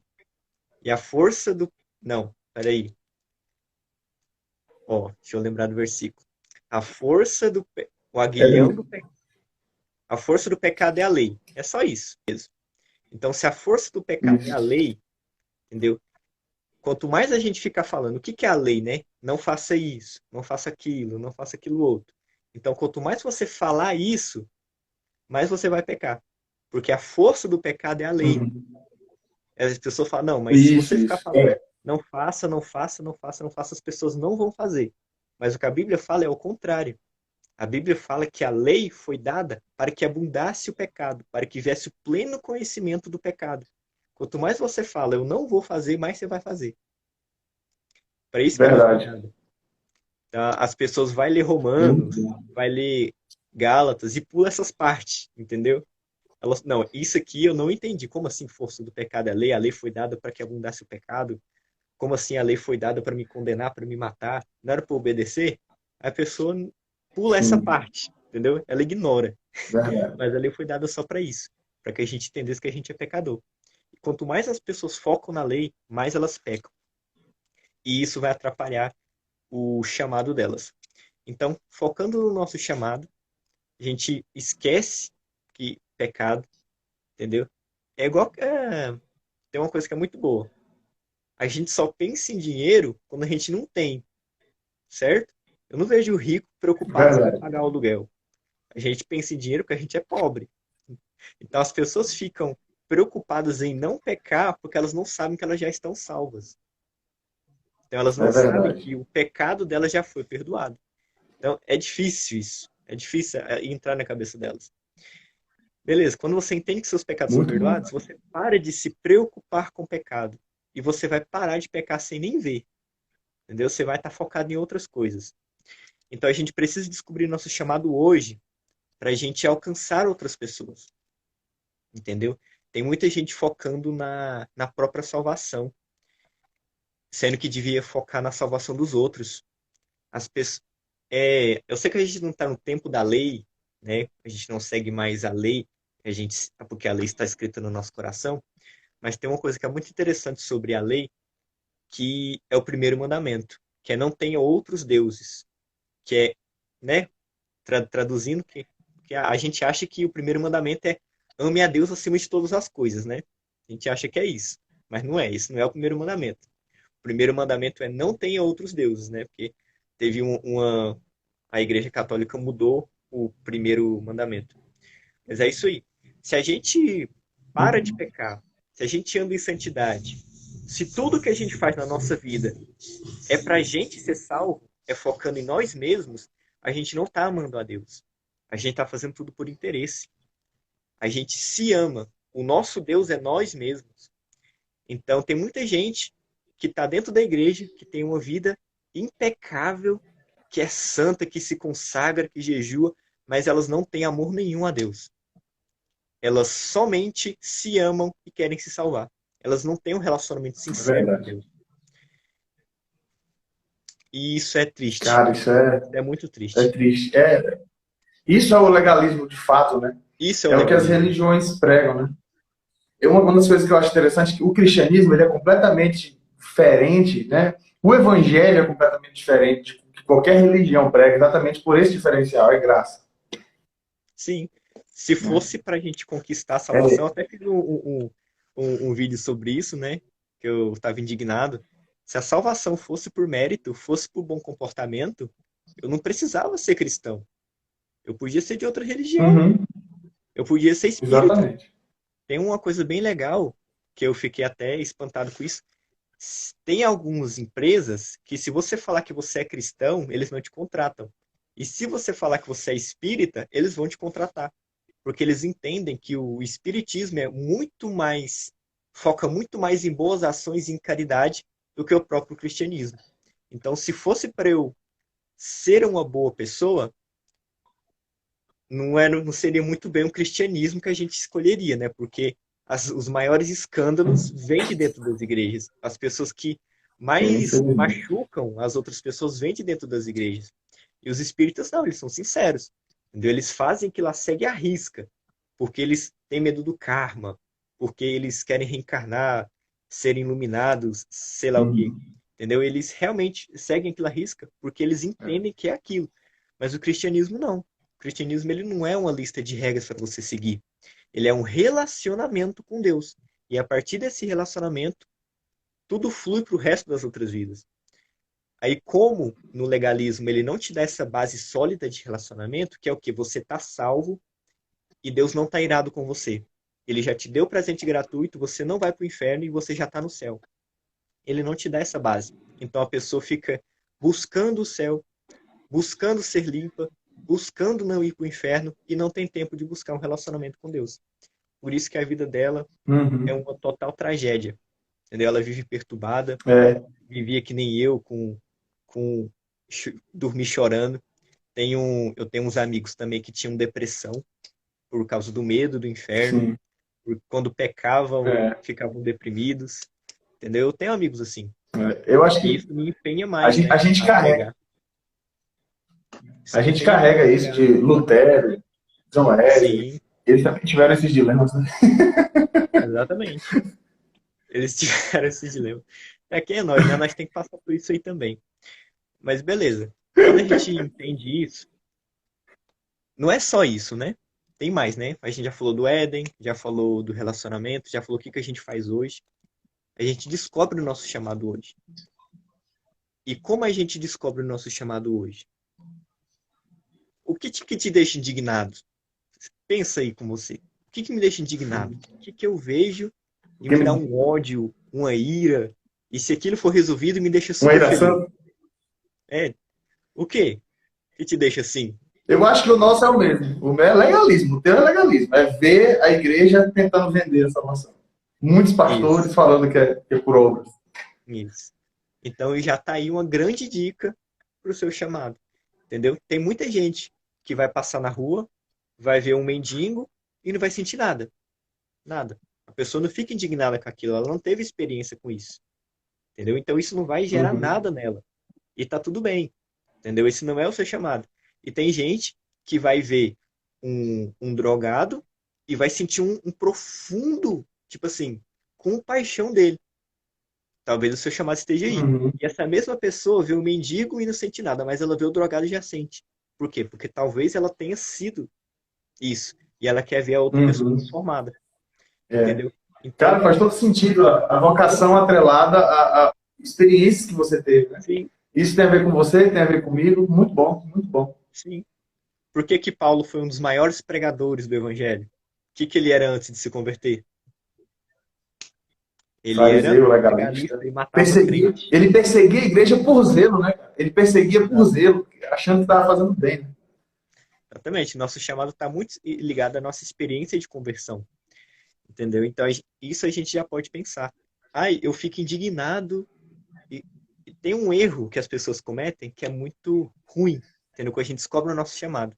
E a força do. Não, peraí. Ó, deixa eu lembrar do versículo. A força do. O aguilhão do pecado. A força do pecado é a lei. É só isso mesmo. Então, se a força do pecado é a Isso. lei, entendeu? Quanto mais a gente ficar falando o que que é a lei, né? Não faça isso, não faça aquilo, não faça aquilo outro. Então, quanto mais você falar isso, mais você vai pecar. Porque a força do pecado é a lei. Uhum. As pessoas falam, não, mas se Isso, você ficar isso. falando, não faça, não faça, não faça, não faça, as pessoas não vão fazer. Mas o que a Bíblia fala é o contrário. A Bíblia fala que a lei foi dada para que abundasse o pecado, para que viesse o pleno conhecimento do pecado. Quanto mais você fala, eu não vou fazer, mais você vai fazer. Para isso que ela foi Verdade. dada. Então, as pessoas vai ler Romanos, Muito. vai ler Gálatas e pula essas partes, entendeu? Elas, não, isso aqui eu não entendi. Como assim força do pecado é a lei? A lei foi dada para que abundasse o pecado? Como assim a lei foi dada para me condenar, para me matar? Não era para obedecer? A pessoa pula essa Sim, parte, entendeu? Ela ignora. verdade. Mas a lei foi dada só para isso, para que a gente entendesse que a gente é pecador. E quanto mais as pessoas focam na lei, mais elas pecam. E isso vai atrapalhar o chamado delas. Então, focando no nosso chamado, a gente esquece que pecado, entendeu? É igual. Tem uma coisa que é muito boa. A gente só pensa em dinheiro quando a gente não tem, certo? Eu não vejo o rico preocupado se vai Verdade. pagar o aluguel. A gente pensa em dinheiro porque a gente é pobre. Então as pessoas ficam preocupadas em não pecar porque elas não sabem que elas já estão salvas. Então elas não É sabem verdade. que o pecado delas já foi perdoado. Então é difícil isso. É difícil entrar na cabeça delas. Beleza, quando você entende que seus pecados são Muito bom. perdoados, você para de se preocupar com o pecado. E você vai parar de pecar sem nem ver. Entendeu? Você vai estar focado em outras coisas. Então a gente precisa descobrir nosso chamado hoje para a gente alcançar outras pessoas. Entendeu? Tem muita gente focando na própria salvação, sendo que devia focar na salvação dos outros. As pessoas, eu sei que a gente não está no tempo da lei, né? A gente não segue mais a lei, porque a lei está escrita no nosso coração. Mas tem uma coisa que é muito interessante sobre a lei, que é o primeiro mandamento, que é não tenha outros deuses, que é, né, traduzindo que a gente acha que o primeiro mandamento é ame a Deus acima de todas as coisas, né? A gente acha que é isso, mas não é, isso não é o primeiro mandamento. O primeiro mandamento é não tenha outros deuses, né? Porque teve a Igreja Católica mudou o primeiro mandamento. Mas é isso aí. Se a gente para de pecar, se a gente anda em santidade, se tudo que a gente faz na nossa vida é para a gente ser salvo, é focando em nós mesmos, a gente não está amando a Deus. A gente está fazendo tudo por interesse. A gente se ama. O nosso Deus é nós mesmos. Então, tem muita gente que está dentro da igreja, que tem uma vida impecável, que é santa, que se consagra, que jejua, mas elas não têm amor nenhum a Deus. Elas somente se amam e querem se salvar. Elas não têm um relacionamento É sincero com verdade. Deus. E isso é triste. Cara, isso é, Isso é muito é triste. triste. Isso é o legalismo de fato, né? Isso é o É o que as legalismo. religiões pregam, né? Uma das coisas que eu acho interessante é que o cristianismo ele é completamente diferente, né? O evangelho é completamente diferente de qualquer religião prega, exatamente por esse diferencial, é graça. Sim. Se Né? fosse para a gente conquistar a salvação, eu É, até fiz um vídeo sobre isso, né? Que eu estava indignado. Se a salvação fosse por mérito, fosse por bom comportamento, eu não precisava ser cristão. Eu podia ser de outra religião. uhum, Eu podia ser espírita. exatamente. Tem uma coisa bem legal, que eu fiquei até espantado com isso. Tem algumas empresas que, se você falar que você é cristão, eles não te contratam. E se você falar que você é espírita, eles vão te contratar. Porque eles entendem que o espiritismo é muito mais, foca muito mais em boas ações e em caridade do que o próprio cristianismo. Então, se fosse para eu ser uma boa pessoa, não seria muito bem o cristianismo que a gente escolheria, né? Porque os maiores escândalos vêm de dentro das igrejas. As pessoas que mais Infelizmente. machucam as outras pessoas vêm de dentro das igrejas. E os espíritas não, eles são sinceros. Entendeu? Eles fazem que lá segue a risca, porque eles têm medo do karma, porque eles querem reencarnar, serem iluminados, sei lá o quê. Uhum. Entendeu? Eles realmente seguem aquela risca porque eles entendem que é aquilo. Mas o cristianismo não. O cristianismo ele não é uma lista de regras para você seguir. Ele é um relacionamento com Deus. E a partir desse relacionamento, tudo flui para o resto das outras vidas. Aí, como no legalismo ele não te dá essa base sólida de relacionamento, que é o que? Você está salvo e Deus não está irado com você. Ele já te deu presente gratuito, você não vai para o inferno e você já está no céu. Ele não te dá essa base. Então a pessoa fica buscando o céu, buscando ser limpa, buscando não ir para o inferno e não tem tempo de buscar um relacionamento com Deus. Por isso que a vida dela é Uhum. uma total tragédia. Entendeu? Ela vive perturbada, É, vivia que nem eu, com dormir chorando. Eu tenho uns amigos também que tinham depressão por causa do medo do inferno, sim. quando pecavam, É, ficavam deprimidos. Entendeu? Eu tenho amigos assim. eu acho E que isso me empenha a mais, gente, né, a gente a carrega, pregar. Isso a me gente empenha mais a carrega isso pregar. de Lutero, John Wesley. Sim, Eles também tiveram esses dilemas, né? exatamente. Eles tiveram esse dilema. É quem é nós, né? Nós tem que passar por isso aí também. Mas beleza. Quando a gente entende isso, não é só isso, né? Tem mais, né? A gente já falou do Éden, já falou do relacionamento, já falou o que que a gente faz hoje. A gente descobre o nosso chamado hoje. E como a gente descobre o nosso chamado hoje? O que te deixa indignado? Pensa aí com você. O que me deixa indignado? O que eu vejo e Porque me dá um ódio, uma ira? E se aquilo for resolvido, me deixa uma super feliz. iração, É, o quê? Que te deixa assim? eu acho que o nosso é o mesmo. O meu é legalismo, o teu é legalismo. É ver a igreja tentando vender a salvação. Muitos Isso, pastores falando que é por obras. isso. Então já tá aí uma grande dica pro seu chamado. Entendeu? Tem muita gente que vai passar na rua, vai ver um mendigo e não vai sentir nada. Nada. A pessoa não fica indignada com aquilo, ela não teve experiência com isso. Entendeu? Então isso não vai gerar Uhum. nada nela. E tá tudo bem. Entendeu? Esse não é o seu chamado. E tem gente que vai ver um drogado e vai sentir um profundo, tipo assim, compaixão dele. Talvez o seu chamado esteja aí. Uhum. E essa mesma pessoa vê o mendigo e não sente nada, mas ela vê o drogado e já sente. Por quê? Porque talvez ela tenha sido isso. E ela quer ver a outra pessoa Uhum. transformada. É. Entendeu? Cara, Então, faz todo sentido a vocação atrelada a experiências que você teve, né? sim, Isso tem a ver com você, tem a ver comigo. Muito bom, muito bom. sim. Por que que Paulo foi um dos maiores pregadores do evangelho? O que que ele era antes de se converter? Ele era Fariseu, legalista legalista. e matava crente. Ele perseguia a igreja por zelo, né? Ele perseguia por Exato. zelo, achando que estava fazendo bem. Né? Exatamente. Nosso chamado está muito ligado à nossa experiência de conversão. Entendeu? Então, isso a gente já pode pensar. Ai, eu fico indignado. E, e tem um erro que as pessoas cometem que é muito ruim. Entendeu? Quando a gente descobre o nosso chamado.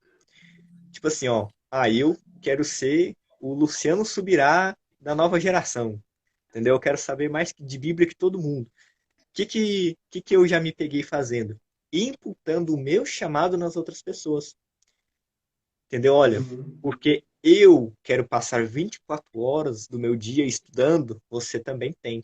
Tipo assim, ó. Ah, eu quero ser o Luciano Subirá da nova geração. Entendeu? Eu quero saber mais de Bíblia que todo mundo. O que eu já me peguei fazendo? Imputando o meu chamado nas outras pessoas. Entendeu? Olha, Uhum. porque eu quero passar 24 horas do meu dia estudando, você também tem.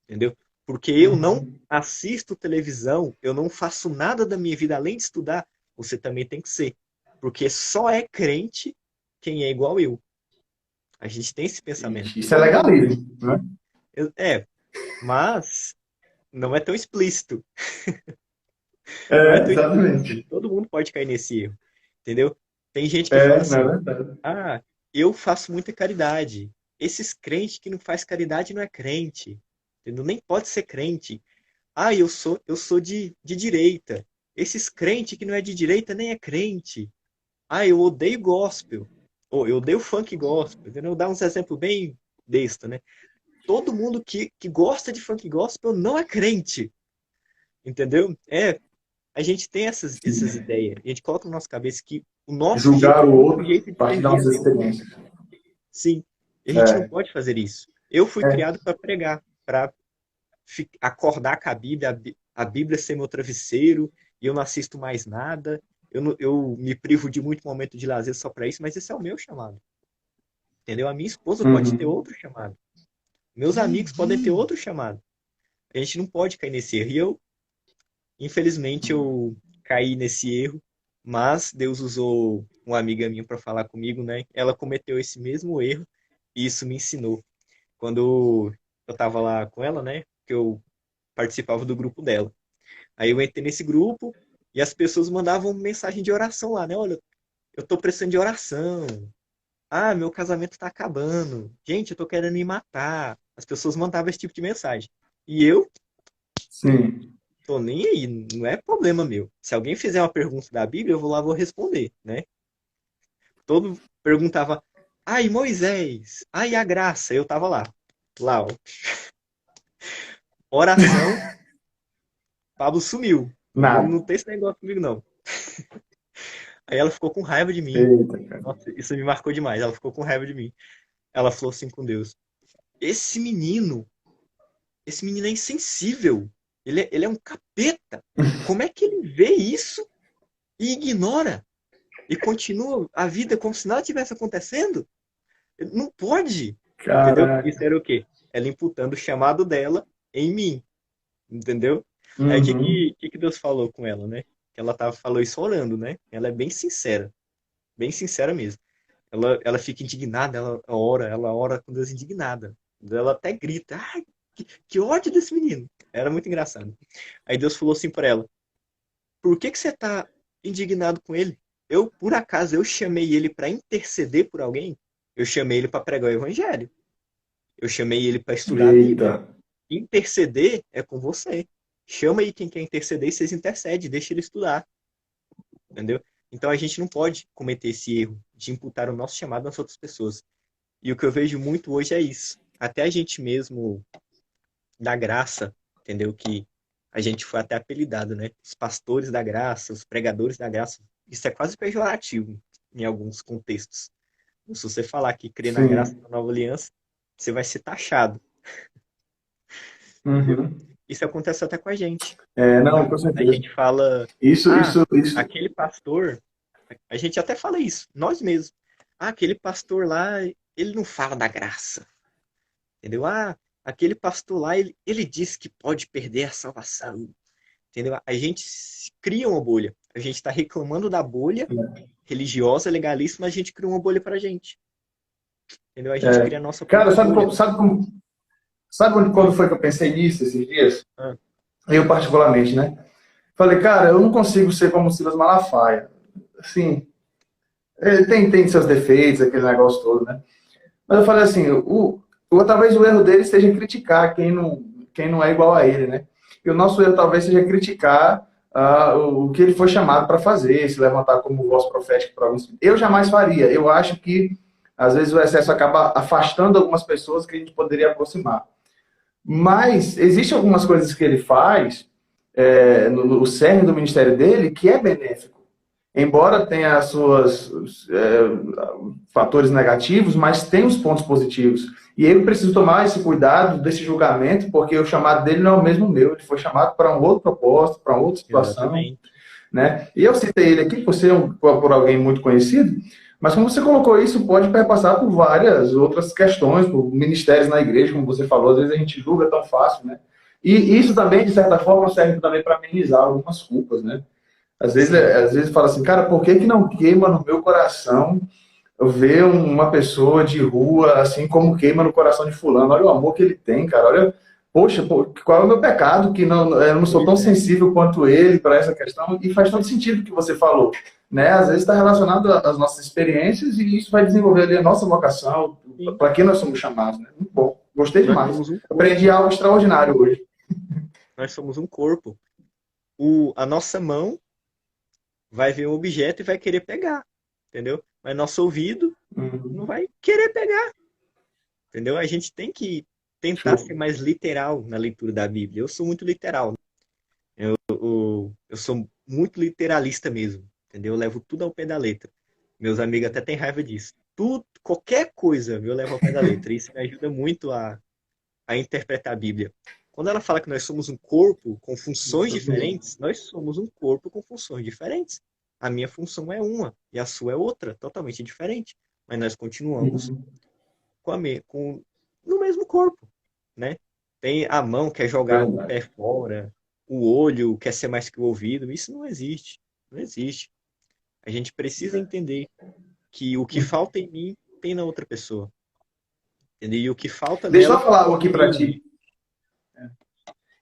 Entendeu? Porque eu não Uhum. assisto televisão, eu não faço nada da minha vida além de estudar, você também tem que ser. Porque só é crente quem é igual eu. A gente tem esse pensamento. Isso é Todo mundo pode. legalismo, né? É, mas não é tão explícito. Não é É, tão explícito. exatamente. Todo mundo pode cair nesse erro. Entendeu? Tem gente que fala É, não é assim: verdade. ah, eu faço muita caridade. Esses crentes que não faz caridade não é crente. Entendeu? Nem pode ser crente. Ah, eu sou de direita. Esses crentes que não é de direita nem é crente. Ah, eu odeio gospel. Ou eu odeio funk gospel. Entendeu? Dar uns exemplos bem besta, né? Todo mundo que gosta de funk gospel não é crente. Entendeu? A gente tem essas ideias. A gente coloca na nossa cabeça que o nosso jeito Julgar é o o único outro jeito a de partir das servir a nossas Deus. experiências. Sim. E a gente não É, pode fazer isso. Eu fui é. criado para pregar, para acordar com a Bíblia, a Bíblia ser meu travesseiro, e eu não assisto mais nada. Eu me privo de muito momento de lazer só para isso, mas esse é o meu chamado. Entendeu? A minha esposa pode ter Uhum. outro chamado. Meus amigos podem ter outro chamado. A gente não pode cair nesse erro. E eu, infelizmente, eu caí nesse erro, mas Deus usou uma amiga minha para falar comigo, né? Ela cometeu esse mesmo erro e isso me ensinou. Quando eu estava lá com ela, né? Que eu participava do grupo dela. Aí eu entrei nesse grupo e as pessoas mandavam mensagem de oração lá, né? Olha, eu tô precisando de oração. Ah, meu casamento tá acabando. Gente, eu tô querendo me matar. As pessoas mandavam esse tipo de mensagem. E eu Sim. tô nem aí, não é problema meu. Se alguém fizer uma pergunta da Bíblia, eu vou lá vou responder, né? Todo perguntava, Ai, Moisés! Ai, a graça! Eu tava lá. Lá, ó. Oração, Pablo sumiu. Não, Nada. não tem esse negócio comigo, não. Aí ela ficou com raiva de mim. Eita, cara. Nossa, isso me marcou demais. Ela ficou com raiva de mim. Ela falou assim com Deus: Esse menino, esse menino é insensível. Ele é um capeta. Como é que ele vê isso e ignora? E continua a vida como se nada tivesse acontecendo? Não pode. Entendeu? Isso Caraca. era o quê? Ela imputando o chamado dela em mim. Entendeu? Aí o que, Uhum. que Deus falou com ela, né? Que ela falou isso orando, né? Ela é bem sincera mesmo. Ela fica indignada, ela ora com Deus indignada. Ela até grita, ai, que ódio desse menino. Era muito engraçado. Aí Deus falou assim para ela, por que você tá indignado com ele? Por acaso, eu chamei ele para interceder por alguém? Eu chamei ele para pregar o evangelho. Eu chamei ele para estudar a Eita. Bíblia. Interceder é com você. Chama aí quem quer interceder e vocês intercedem, deixa ele estudar. Entendeu? Então a gente não pode cometer esse erro de imputar o nosso chamado nas outras pessoas. E o que eu vejo muito hoje é isso. Até a gente mesmo da graça, entendeu? Que a gente foi até apelidado, né? Os pastores da graça, os pregadores da graça. Isso é quase pejorativo em alguns contextos. Se você falar que crê na graça Sim. da nova aliança, você vai ser taxado, entendeu? Uhum. Isso acontece até com a gente. É, não, com A certeza. gente fala, Isso, ah, isso, isso. aquele pastor, a gente até fala isso, nós mesmos. Ah, aquele pastor lá, ele não fala da graça, entendeu? Ah, aquele pastor lá, ele diz que pode perder a salvação, entendeu? A gente cria uma bolha. A gente está reclamando da bolha religiosa, legalista, mas a gente cria uma bolha pra gente, entendeu? A gente cria a nossa Cara, própria bolha. quando foi que eu pensei nisso esses dias? Ah, Eu, particularmente, né? Falei, cara, eu não consigo ser como o Silas Malafaia. Assim, ele tem seus defeitos, aquele negócio todo, né? Mas eu falei assim, talvez o erro dele seja criticar quem não é igual a ele, né? E o nosso erro talvez seja criticar o que ele foi chamado para fazer, se levantar como voz profética para alguns. Eu jamais faria. Eu acho que, às vezes, o excesso acaba afastando algumas pessoas que a gente poderia aproximar. Mas existem algumas coisas que ele faz, no cerne do ministério dele, que é benéfico. Embora tenha as suas fatores negativos, mas tem os pontos positivos. E eu preciso tomar esse cuidado desse julgamento, porque o chamado dele não é o mesmo meu. Ele foi chamado para um outro propósito, para uma outra situação, exatamente. né? E eu citei ele aqui por alguém muito conhecido, mas como você colocou isso, pode perpassar por várias outras questões, por ministérios na igreja, como você falou, às vezes a gente julga tão fácil, né? E isso também, de certa forma, serve também para amenizar algumas culpas, né? Sim, Às vezes fala assim, cara, por que não queima no meu coração ver uma pessoa de rua assim como queima no coração de fulano? Olha o amor que ele tem, cara. Olha, poxa, qual é o meu pecado que eu não sou pois tão é. sensível quanto ele para essa questão? E faz todo sentido o que você falou, né? Às vezes está relacionado às nossas experiências e isso vai desenvolver ali a nossa vocação, Sim, para que nós somos chamados, né? Muito bom. Gostei nós demais. somos um Aprendi corpo. algo extraordinário hoje. Nós somos um corpo. A nossa mão vai ver um objeto e vai querer pegar, entendeu? Mas nosso ouvido não Uhum. vai querer pegar, entendeu? A gente tem que tentar ser Show. mais literal na leitura da Bíblia. Eu sou muito literal, né? Eu sou muito literalista mesmo, entendeu? Eu levo tudo ao pé da letra. Meus amigos até têm raiva disso. Tudo, qualquer coisa eu levo ao pé da letra. Isso me ajuda muito a interpretar a Bíblia. Quando ela fala que nós somos um corpo com funções diferentes, nós somos um corpo com funções diferentes. A minha função é uma e a sua é outra, totalmente diferente. Mas nós continuamos Uhum. no mesmo corpo, né? Tem a mão quer jogar o Verdade. pé fora, o olho quer ser mais que o ouvido. Isso não existe. Não existe. A gente precisa entender que o que falta em mim tem na outra pessoa. Entendeu? E o que falta Deixa eu nela falar algo aqui tem para em mim. ti.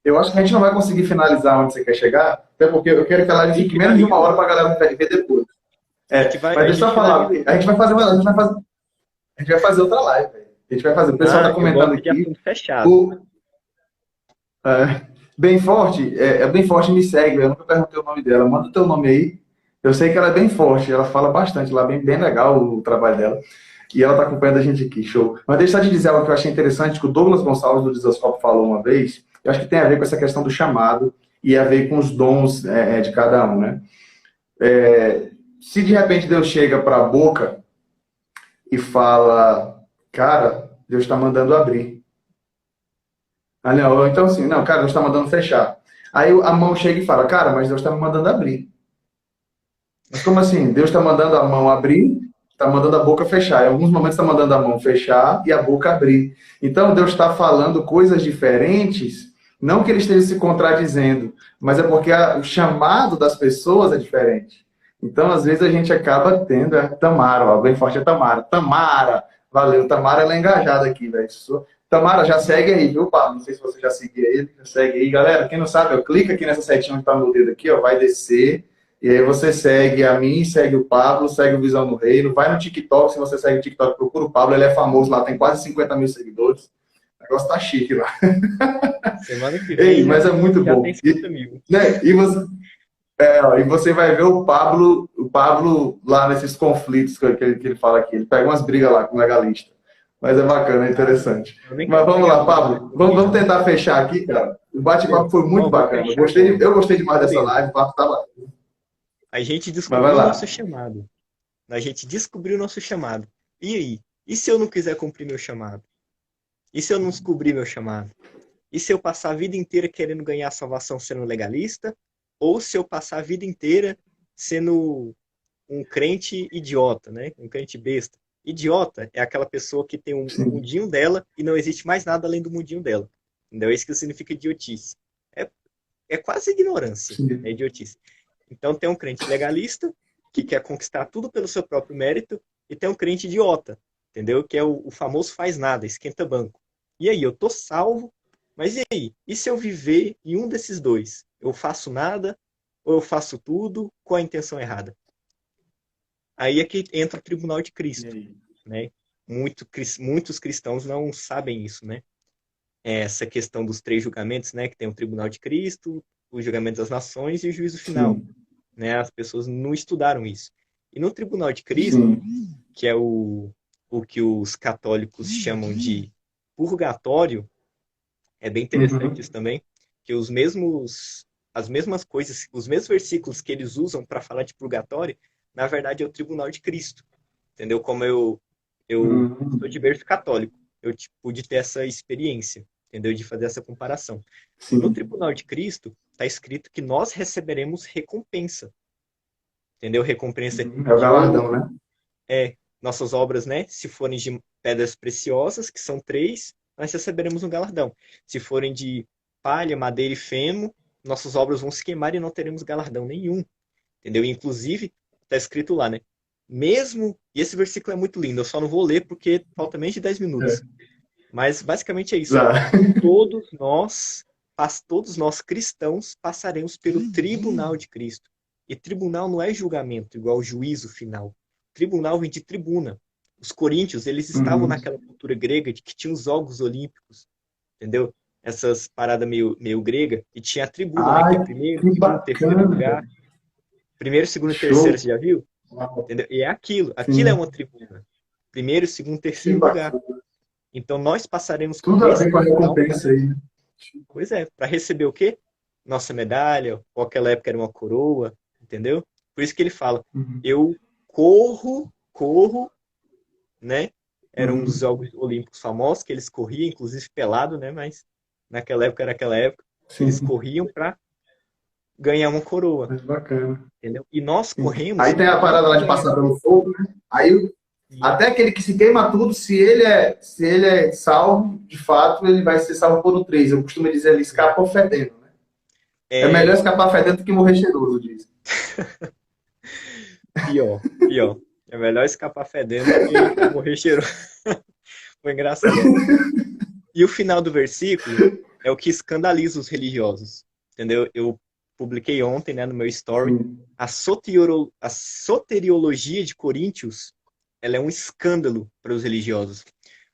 Eu acho que a gente não vai conseguir finalizar onde você quer chegar, até porque eu quero que a live Nem fique menos de uma finaliza. hora para a galera ver depois. Mas A deixa eu gente só falar, finalizou. a gente vai fazer outra live. Velho. A gente vai fazer. O pessoal Ah, está eu comentando gosto de aqui. assunto fechado. O Bem Forte, Bem Forte me segue. Eu nunca perguntei o nome dela. Manda o teu nome aí. Eu sei que ela é bem forte. Ela fala bastante lá, bem legal o trabalho dela. E ela está acompanhando a gente aqui, show. Mas deixa eu só te dizer algo que eu achei interessante, que o Douglas Gonçalves do Desascope falou uma vez, eu acho que tem a ver com essa questão do chamado e a ver com os dons de cada um, né? Se de repente Deus chega para a boca e fala, cara, Deus está mandando abrir. Ah, não, ou então assim, não, cara, Deus está mandando fechar. Aí a mão chega e fala, cara, mas Deus está me mandando abrir. Mas como assim? Deus está mandando a mão abrir, está mandando a boca fechar. Em alguns momentos está mandando a mão fechar e a boca abrir. Então Deus está falando coisas diferentes, não que ele esteja se contradizendo, mas é porque o chamado das pessoas é diferente. Então, às vezes, a gente acaba tendo a Tamara, ó, bem forte é Tamara. Tamara, valeu, Tamara, ela é engajada aqui, velho. Tamara, já segue aí, viu, Pablo? Não sei se você já seguiu ele, já segue aí. Galera, quem não sabe, ó, clica aqui nessa setinha que está no dedo aqui, ó, vai descer. E aí você segue a mim, segue o Pablo, segue o Visão no Reino. Vai no TikTok, se você segue o TikTok, procura o Pablo, ele é famoso lá, tem quase 50 mil seguidores. O negócio tá chique lá. Semana que Ei, vem mas é muito já bom. tem 50 mil. E você vai ver o Pablo lá nesses conflitos que ele fala aqui. Ele pega umas brigas lá com o legalista. Mas é bacana, é interessante. Eu nem Mas quero vamos pegar lá, briga, Pablo. Vamos tentar fechar aqui, cara. O bate-papo foi muito Ó, vou bacana. fechar agora. Eu gostei demais dessa Beleza. live, o papo tava. A gente Mas vai descobriu o nosso lá. chamado. A gente descobriu o nosso chamado. E aí? E se eu não quiser cumprir meu chamado? E se eu não descobrir meu chamado? E se eu passar a vida inteira querendo ganhar a salvação sendo legalista? Ou se eu passar a vida inteira sendo um crente idiota, né? Um crente besta. Idiota é aquela pessoa que tem um Sim, mundinho dela e não existe mais nada além do mundinho dela. Entendeu? É isso que significa idiotice. É, é quase ignorância, é sim. idiotice. Então tem um crente legalista que quer conquistar tudo pelo seu próprio mérito e tem um crente idiota, entendeu? Que é o famoso faz nada, esquenta banco. E aí, eu tô salvo, mas e aí? E se eu viver em um desses dois? Eu faço nada ou eu faço tudo com a intenção errada? Aí é que entra o tribunal de E Cristo, aí? né? Muitos cristãos não sabem isso, né? Essa questão dos três julgamentos, né? Que tem o tribunal de Cristo, o julgamento das nações e o juízo final, Sim, né? As pessoas não estudaram isso. E no tribunal de Cristo, sim. que é o que os católicos chamam de purgatório, é bem interessante isso Uhum. também, que as mesmas coisas, os mesmos versículos que eles usam para falar de purgatório, na verdade é o tribunal de Cristo, entendeu? Como eu sou de Uhum. berço católico, eu pude ter essa experiência, entendeu? De fazer essa comparação. No Sim. tribunal de Cristo, está escrito que nós receberemos recompensa, entendeu? Recompensa Uhum. É o de galardão, ouro, né? nossas obras, né? Se forem de pedras preciosas, que são três, nós receberemos um galardão. Se forem de palha, madeira e feno, nossas obras vão se queimar e não teremos galardão nenhum. Entendeu? Inclusive, está escrito lá, né? Mesmo, e esse versículo é muito lindo, eu só não vou ler porque falta menos de 10 minutos. É. Mas basicamente é isso, ó. Já. Todos nós, todos nós cristãos passaremos pelo tribunal de Cristo. E tribunal não é julgamento, igual juízo final. Tribunal vem de tribuna. Os coríntios, eles estavam Uhum. naquela cultura grega de que tinha os Jogos Olímpicos, entendeu? Essas paradas meio grega, e tinha a tribuna, né? Que Ai, é primeiro, que segundo, terceiro bacana, lugar. velho. Primeiro, segundo e terceiro, Show. você já viu? Uau. Entendeu? E é aquilo. Aquilo é Sim, uma tribuna. Primeiro, segundo, que terceiro lugar. bacana. Então nós passaremos por Tudo a esse ver com a tribunal recompensa aí, né? pois é, para receber o quê? Nossa medalha, ou aquela época era uma coroa, entendeu? Por isso que ele fala, Uhum. eu corro, né? Era um dos Uhum. Jogos Olímpicos famosos, que eles corriam, inclusive pelado, né? Mas naquela época era aquela época, eles Sim, corriam para ganhar uma coroa, mas bacana. entendeu? E nós Sim. corremos Aí tem a não parada para lá de ganhar. passar pelo fogo, né? Aí Sim, até aquele que se queima tudo, se ele é salvo, de fato, ele vai ser salvo por um 3. Eu costumo dizer, ele sim. escapa fedendo, né? É melhor É escapar fedendo do que morrer cheiroso, diz. pior. É melhor escapar fedendo do que morrer cheiroso. Foi engraçado essa. E o final do versículo é o que escandaliza os religiosos. Entendeu? Eu publiquei ontem, né, no meu story, Sim. a soteriologia de Coríntios, ela é um escândalo para os religiosos.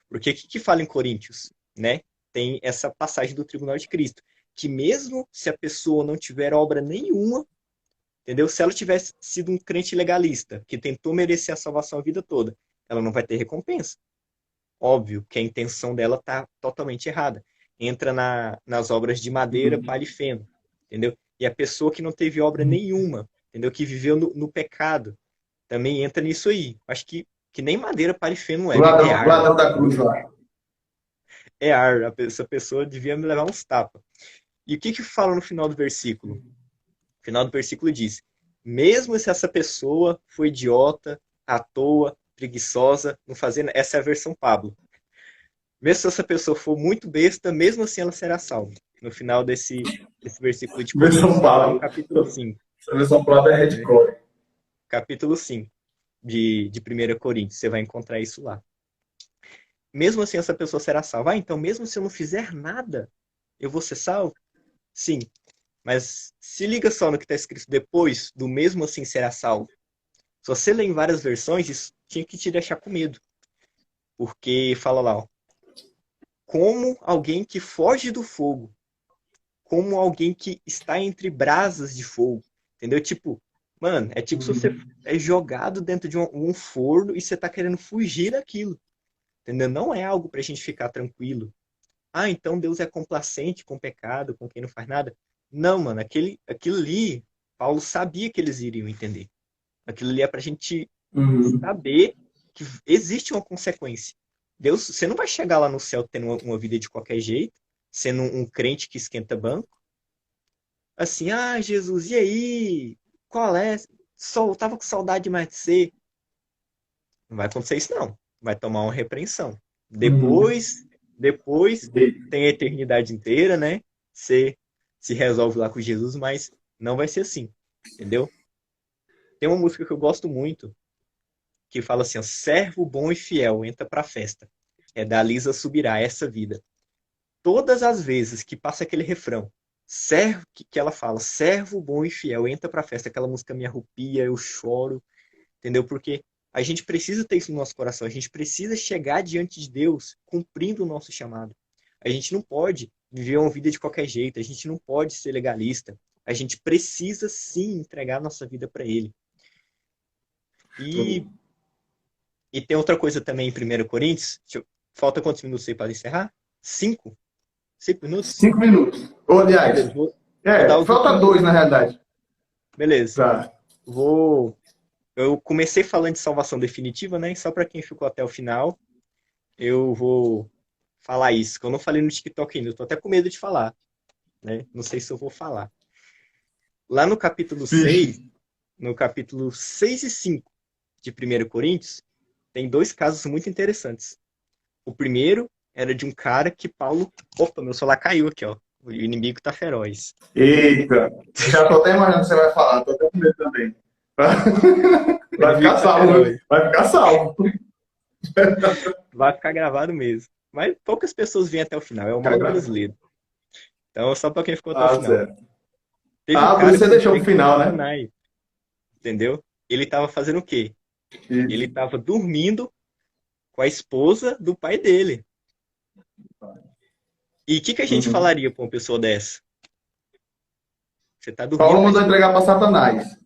Porque o que fala em Coríntios, né? Tem essa passagem do Tribunal de Cristo, que mesmo se a pessoa não tiver obra nenhuma, entendeu? Se ela tivesse sido um crente legalista, que tentou merecer a salvação a vida toda, ela não vai ter recompensa. Óbvio que a intenção dela está totalmente errada. Entra nas obras de madeira, Uhum. palha e feno, entendeu? E a pessoa que não teve obra nenhuma, entendeu? Que viveu no pecado, também entra nisso aí. Acho que nem madeira, palha e feno é O ar, ladrão da cruz entendeu? lá. É ar. Essa pessoa devia me levar uns tapas. E o que fala no final do versículo? No final do versículo diz: mesmo se essa pessoa foi idiota, à toa, preguiçosa, não fazendo. Essa é a versão Pablo. Mesmo se essa pessoa for muito besta, mesmo assim ela será salva. No final desse versículo de Versão Coríntios, lá no Paulo. capítulo 5. Essa versão Paulo é Né? hardcore. Capítulo 5 de 1 Coríntios. Você vai encontrar isso lá. Mesmo assim essa pessoa será salva. Ah, então mesmo se eu não fizer nada, eu vou ser salvo? Sim. Mas se liga só no que está escrito depois do mesmo assim será salvo. Se você ler em várias versões, isso tinha que te deixar com medo. Porque fala lá, ó, como alguém que foge do fogo, como alguém que está entre brasas de fogo. Entendeu? Tipo, mano, é tipo se você é jogado dentro de um forno e você tá querendo fugir daquilo. Entendeu? Não é algo pra gente ficar tranquilo. Ah, então Deus é complacente com o pecado, com quem não faz nada. Não, mano, aquilo ali, Paulo sabia que eles iriam entender. Aquilo ali é pra gente Uhum. saber que existe uma consequência. Deus, você não vai chegar lá no céu tendo uma vida de qualquer jeito, sendo um crente que esquenta banco. Assim, ah, Jesus, e aí? Qual é? Tava com saudade demais de você. Não vai acontecer isso, não. Vai tomar uma repreensão. Uhum. Depois tem a eternidade inteira, né? Você se resolve lá com Jesus, mas não vai ser assim. Entendeu? Tem uma música que eu gosto muito, que fala assim, ó, servo bom e fiel, entra pra festa. É da Lisa Subirá, essa vida. Todas as vezes que passa aquele refrão, servo, que ela fala, servo bom e fiel, entra pra festa, aquela música me arrepia, eu choro, entendeu? Porque a gente precisa ter isso no nosso coração, a gente precisa chegar diante de Deus cumprindo o nosso chamado. A gente não pode viver uma vida de qualquer jeito, a gente não pode ser legalista, a gente precisa sim entregar a nossa vida para Ele. E, e tem outra coisa também em 1 Coríntios, falta quantos minutos aí para encerrar? 5? 5 minutos? 5 minutos. Ou, aliás, Beleza, vou dar os falta últimos. dois, na realidade. Beleza. Tá. Vou. Eu comecei falando de salvação definitiva, né? Só para quem ficou até o final, eu vou falar isso, que eu não falei no TikTok ainda. Eu tô até com medo de falar, né? Não sei se eu vou falar. Lá no capítulo Vixe. 6, no capítulo 6 e 5 de 1 Coríntios, tem dois casos muito interessantes. O primeiro era de um cara que Paulo. Opa, meu celular caiu aqui, ó. O inimigo tá feroz. Eita. Já tô até imaginando o que você vai falar. Tô até com medo também. O Vai ficar inimigo tá salvo. feroz. Vai ficar salvo. Vai ficar gravado mesmo. Mas poucas pessoas vêm até o final, é o mal do brasileiro. Então, só para quem ficou até o Ah, final. certo. Teve um Ah, por cara isso você com deixou pro defeito final, né? funcionais, entendeu? Ele tava fazendo o quê? Ele Isso. tava dormindo com a esposa do pai dele. E o que a gente Uhum. falaria pra uma pessoa dessa? Você tá dormindo Paulo com a mandou esposa. entregar para Satanás.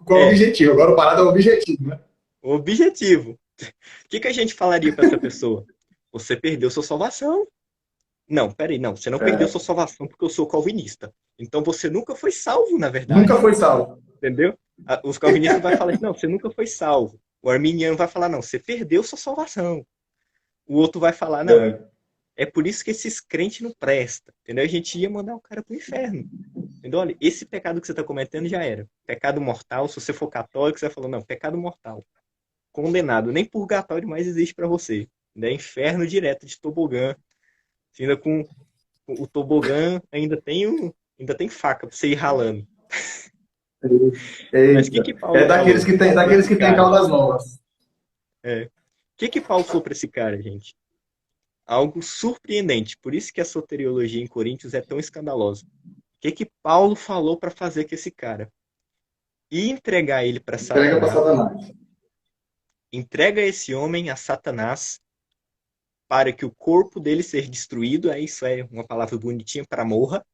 Qual o É, objetivo? Agora o parado é o objetivo, né? o objetivo. O que a gente falaria pra essa pessoa? Você perdeu sua salvação. Não, peraí, não. Você não perdeu sua É. salvação porque eu sou calvinista. Então você nunca foi salvo, na Nunca verdade. foi salvo. Entendeu? Os calvinistas vão falar, não, você nunca foi salvo. O arminiano vai falar, não, você perdeu sua salvação. O outro vai falar, não, É. é por isso que esses crentes não prestam. Entendeu? A gente ia mandar o cara pro inferno. Entendeu? Olha, esse pecado que você está cometendo já era. Pecado mortal, se você for católico, você vai falar, não, pecado mortal. Condenado. Nem purgatório mais existe para você. É inferno direto de tobogã. Você ainda com o tobogã ainda tem faca para você ir ralando. Mas o que Eita. que É Paulo falou para daqueles esse que tem cara? caudas novas. É. O que Paulo falou para esse cara, gente? Algo surpreendente. Por isso que a soteriologia em Coríntios é tão escandalosa. O que Paulo falou para fazer com esse cara? E entregar ele para Entrega para Satanás. Satanás. Entrega esse homem a Satanás para que o corpo dele seja destruído. Isso é uma palavra bonitinha para morra.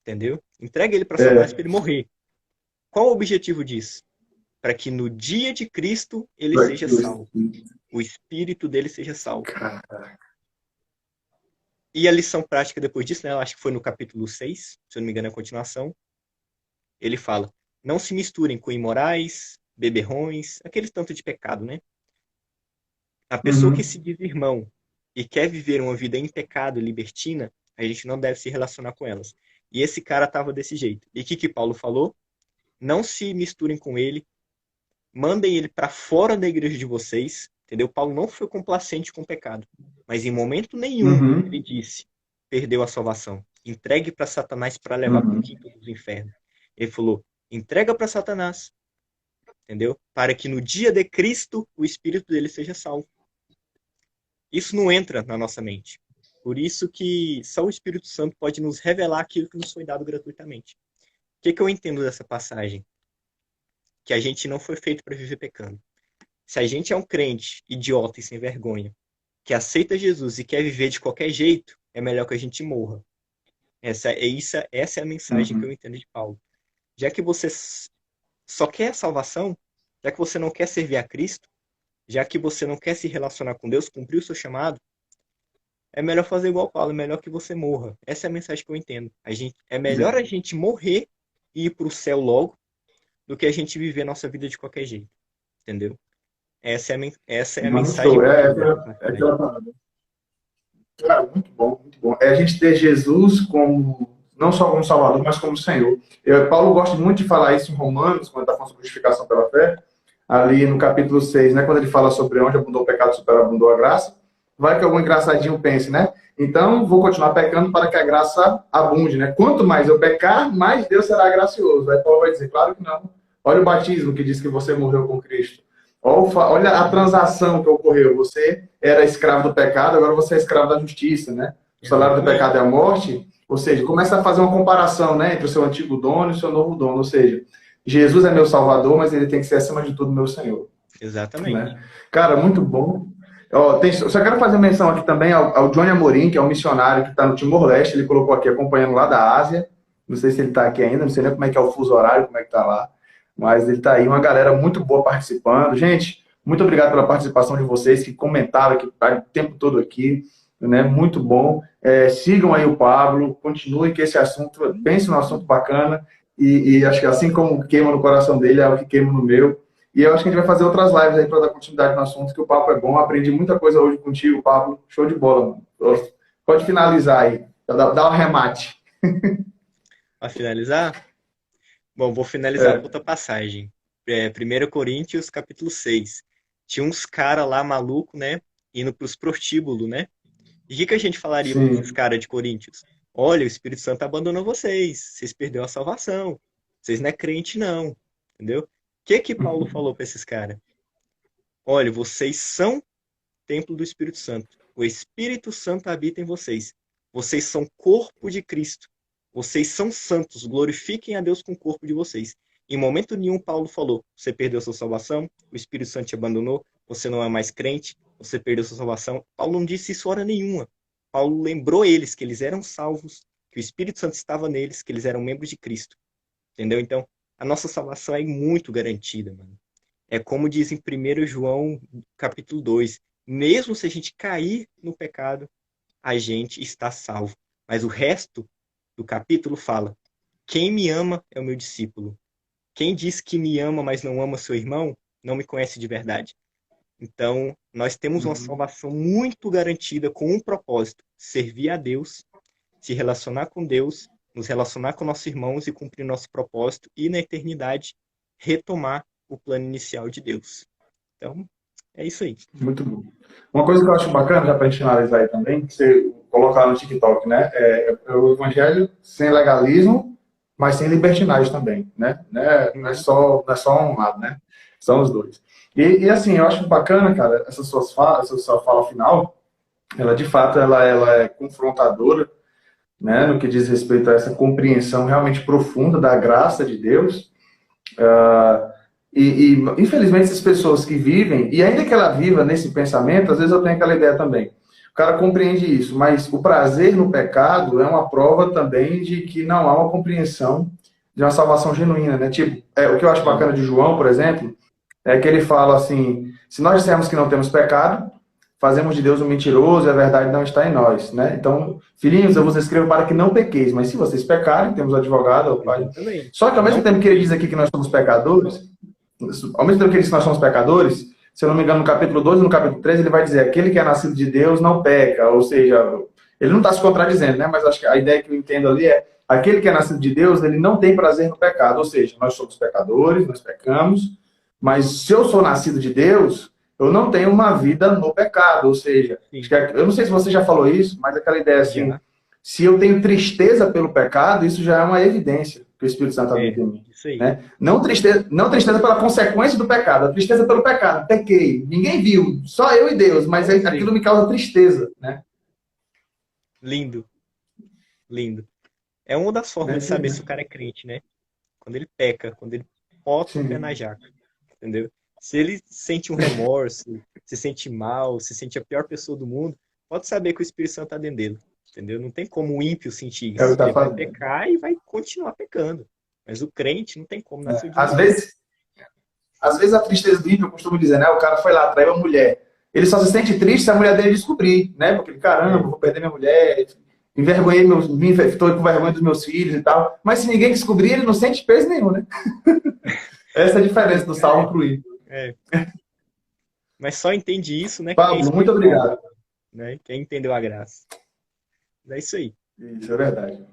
Entendeu? Entrega ele para Satanás É. para ele morrer. Qual o objetivo disso? para que no dia de Cristo ele Para seja que o salvo. Espírito. O espírito dele seja salvo. Cara, E a lição prática depois disso, né? Eu acho que foi no capítulo 6, se eu não me engano, é a continuação. Ele fala: não se misturem com imorais, beberrões, aquele tanto de pecado, né? A pessoa que uhum, se diz irmão e quer viver uma vida em pecado, libertina, a gente não deve se relacionar com elas. E esse cara estava desse jeito. E o que Paulo falou? Não se misturem com ele, mandem ele para fora da igreja de vocês, entendeu? Paulo não foi complacente com o pecado, mas em momento nenhum ele uhum, disse: perdeu a salvação, entregue para Satanás para levar para o uhum. quinto dos infernos. Ele falou: entrega para Satanás, entendeu? Para que no dia de Cristo o espírito dele seja salvo. Isso não entra na nossa mente. Por isso que só o Espírito Santo pode nos revelar aquilo que nos foi dado gratuitamente. O que eu entendo dessa passagem? Que a gente não foi feito para viver pecando. Se a gente é um crente idiota e sem vergonha, que aceita Jesus e quer viver de qualquer jeito, é melhor que a gente morra. Essa é a mensagem que eu Uhum. entendo de Paulo. Já que você só quer a salvação, já que você não quer servir a Cristo, já que você não quer se relacionar com Deus, cumprir o seu chamado, é melhor fazer igual Paulo, é melhor que você morra. Essa é a mensagem que eu entendo. É melhor a gente morrer e ir para o céu logo do que a gente viver nossa vida de qualquer jeito. Entendeu? Essa é a Não, mensagem show. que eu É, tiro dessa é passagem. aquela parada. Cara, muito bom, muito bom. É a gente ter Jesus como, não só como Salvador, mas como Senhor. Paulo gosta muito de falar isso em Romanos, quando está falando sobre justificação pela fé, ali no capítulo 6, né, quando ele fala sobre onde abundou o pecado, superabundou a graça. Vai que algum engraçadinho pense, né? Então, vou continuar pecando para que a graça abunde, né? Quanto mais eu pecar, mais Deus será gracioso. Aí Paulo vai dizer, claro que não. Olha o batismo que diz que você morreu com Cristo. Olha a transação que ocorreu. Você era escravo do pecado, agora você é escravo da justiça, né? O salário do Exatamente. pecado é a morte. Ou seja, começa a fazer uma comparação, né, entre o seu antigo dono e o seu novo dono. Ou seja, Jesus é meu salvador, mas ele tem que ser, acima de tudo, meu Senhor. Exatamente. Né? Cara, muito bom. Ó, só quero fazer menção aqui também ao Johnny Amorim, que é um missionário que está no Timor-Leste. Ele colocou aqui, acompanhando lá da Ásia. Não sei se ele está aqui ainda, não sei nem como é que é o fuso horário, como é que está lá. Mas ele está aí, uma galera muito boa participando. Gente, muito obrigado pela participação de vocês que comentaram aqui o tempo todo aqui. Né? Muito bom. Sigam aí o Pablo, continue que esse assunto, pense num assunto bacana. E acho que assim como queima no coração dele, é o que queima no meu. E eu acho que a gente vai fazer outras lives aí para dar continuidade no assunto, que o papo é bom. Aprendi muita coisa hoje contigo, Pablo. Show de bola, mano. Pode finalizar aí. Dá um remate. Para finalizar, bom, vou finalizar com É, outra passagem. 1 Coríntios, capítulo 6. Tinha uns caras lá maluco, né? Indo para os prostíbulos, né? E o que a gente falaria para esses sim. caras de Coríntios? Olha, o Espírito Santo abandonou vocês. Vocês perderam a salvação. Vocês não é crente, não. Entendeu? O que Paulo falou para esses caras? Olha, vocês são templo do Espírito Santo. O Espírito Santo habita em vocês. Vocês são corpo de Cristo. Vocês são santos. Glorifiquem a Deus com o corpo de vocês. Em momento nenhum, Paulo falou: você perdeu sua salvação, o Espírito Santo te abandonou, você não é mais crente, você perdeu sua salvação. Paulo não disse isso hora nenhuma. Paulo lembrou eles que eles eram salvos, que o Espírito Santo estava neles, que eles eram membros de Cristo. Entendeu? Então, a nossa salvação é muito garantida, mano. É como diz em 1 João, capítulo 2, mesmo se a gente cair no pecado, a gente está salvo. Mas o resto do capítulo fala: quem me ama é o meu discípulo. Quem diz que me ama, mas não ama seu irmão, não me conhece de verdade. Então, nós temos uma Uhum. salvação muito garantida com um propósito: servir a Deus, se relacionar com Deus, nos relacionar com nossos irmãos e cumprir nosso propósito e na eternidade retomar o plano inicial de Deus. Então, é isso aí. Muito bom. Uma coisa que eu acho bacana, já para a gente finalizar aí também, que você colocar no TikTok, né? É o evangelho sem legalismo, mas sem libertinagem também, né? Uhum. Não é só um lado, né? São os dois. E assim, eu acho bacana, cara, essa sua fala final, ela de fato ela é confrontadora, né? No que diz respeito a essa compreensão realmente profunda da graça de Deus. Infelizmente, essas pessoas que vivem, e ainda que ela viva nesse pensamento, às vezes eu tenho aquela ideia também. O cara compreende isso, mas o prazer no pecado é uma prova também de que não há uma compreensão de uma salvação genuína, né? Tipo, o que eu acho bacana de João, por exemplo, é que ele fala assim, se nós dissermos que não temos pecado, fazemos de Deus um mentiroso e a verdade não está em nós, né? Então, filhinhos, eu vos escrevo para que não pequeis, mas se vocês pecarem, temos advogado, o Pai. Exatamente. Só que ao mesmo Não, tempo que ele diz aqui que nós somos pecadores, ao mesmo tempo que ele diz que nós somos pecadores, se eu não me engano, no capítulo 2 e no capítulo 3, ele vai dizer, aquele que é nascido de Deus não peca, ou seja, ele não está se contradizendo, né? Mas acho que a ideia que eu entendo ali é, aquele que é nascido de Deus, ele não tem prazer no pecado, ou seja, nós somos pecadores, nós pecamos, mas se eu sou nascido de Deus, eu não tenho uma vida no pecado, ou seja, sim, eu não sei se você já falou isso, mas aquela ideia assim, já. se eu tenho tristeza pelo pecado, isso já é uma evidência que o Espírito Santo habita É, em mim. isso aí. Né? Não tristeza pela consequência do pecado, a tristeza pelo pecado, pequei, ninguém viu, só eu e Deus, mas aquilo me causa tristeza. Né? Lindo, lindo. É uma das formas de saber se o cara é crente, né? Quando ele peca, quando ele bota o pé na Sim. jaca, entendeu? Se ele sente um remorso, se sente mal, se sente a pior pessoa do mundo, pode saber que o Espírito Santo está dentro dele, entendeu? Não tem como o ímpio sentir É o que isso. está Ele vai fazendo. pecar e vai continuar pecando. Mas o crente não tem como, nasceu de Às novo. vezes a tristeza do ímpio, eu costumo dizer, né? O cara foi lá, traiu a mulher. Ele só se sente triste se a mulher dele descobrir, né? Porque, caramba, É, vou perder minha mulher, estou com vergonha dos meus filhos e tal. Mas se ninguém descobrir, ele não sente peso nenhum, né? Essa é a diferença do salvo pro ímpio. é. Mas só entende isso, né, quem é Pablo, muito espiritual, obrigado. né? Quem entendeu a graça. É isso aí. Isso é verdade.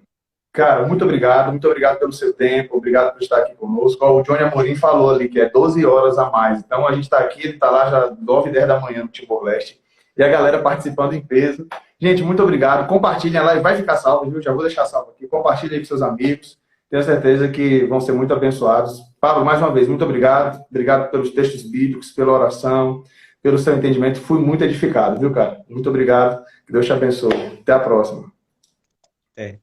Cara, muito obrigado pelo seu tempo, obrigado por estar aqui conosco. Ó, o Johnny Amorim falou ali que é 12 horas a mais. Então a gente está aqui, ele está lá já 9 e 10 da manhã no Timor-Leste. E a galera participando em peso. Gente, muito obrigado. Compartilhem a live, vai ficar salvo, viu? Já vou deixar salvo aqui. Compartilhem aí com seus amigos. Tenho certeza que vão ser muito abençoados. Pablo, mais uma vez, muito obrigado. Obrigado pelos textos bíblicos, pela oração, pelo seu entendimento. Fui muito edificado, viu, cara? Muito obrigado. Que Deus te abençoe. Até a próxima. É.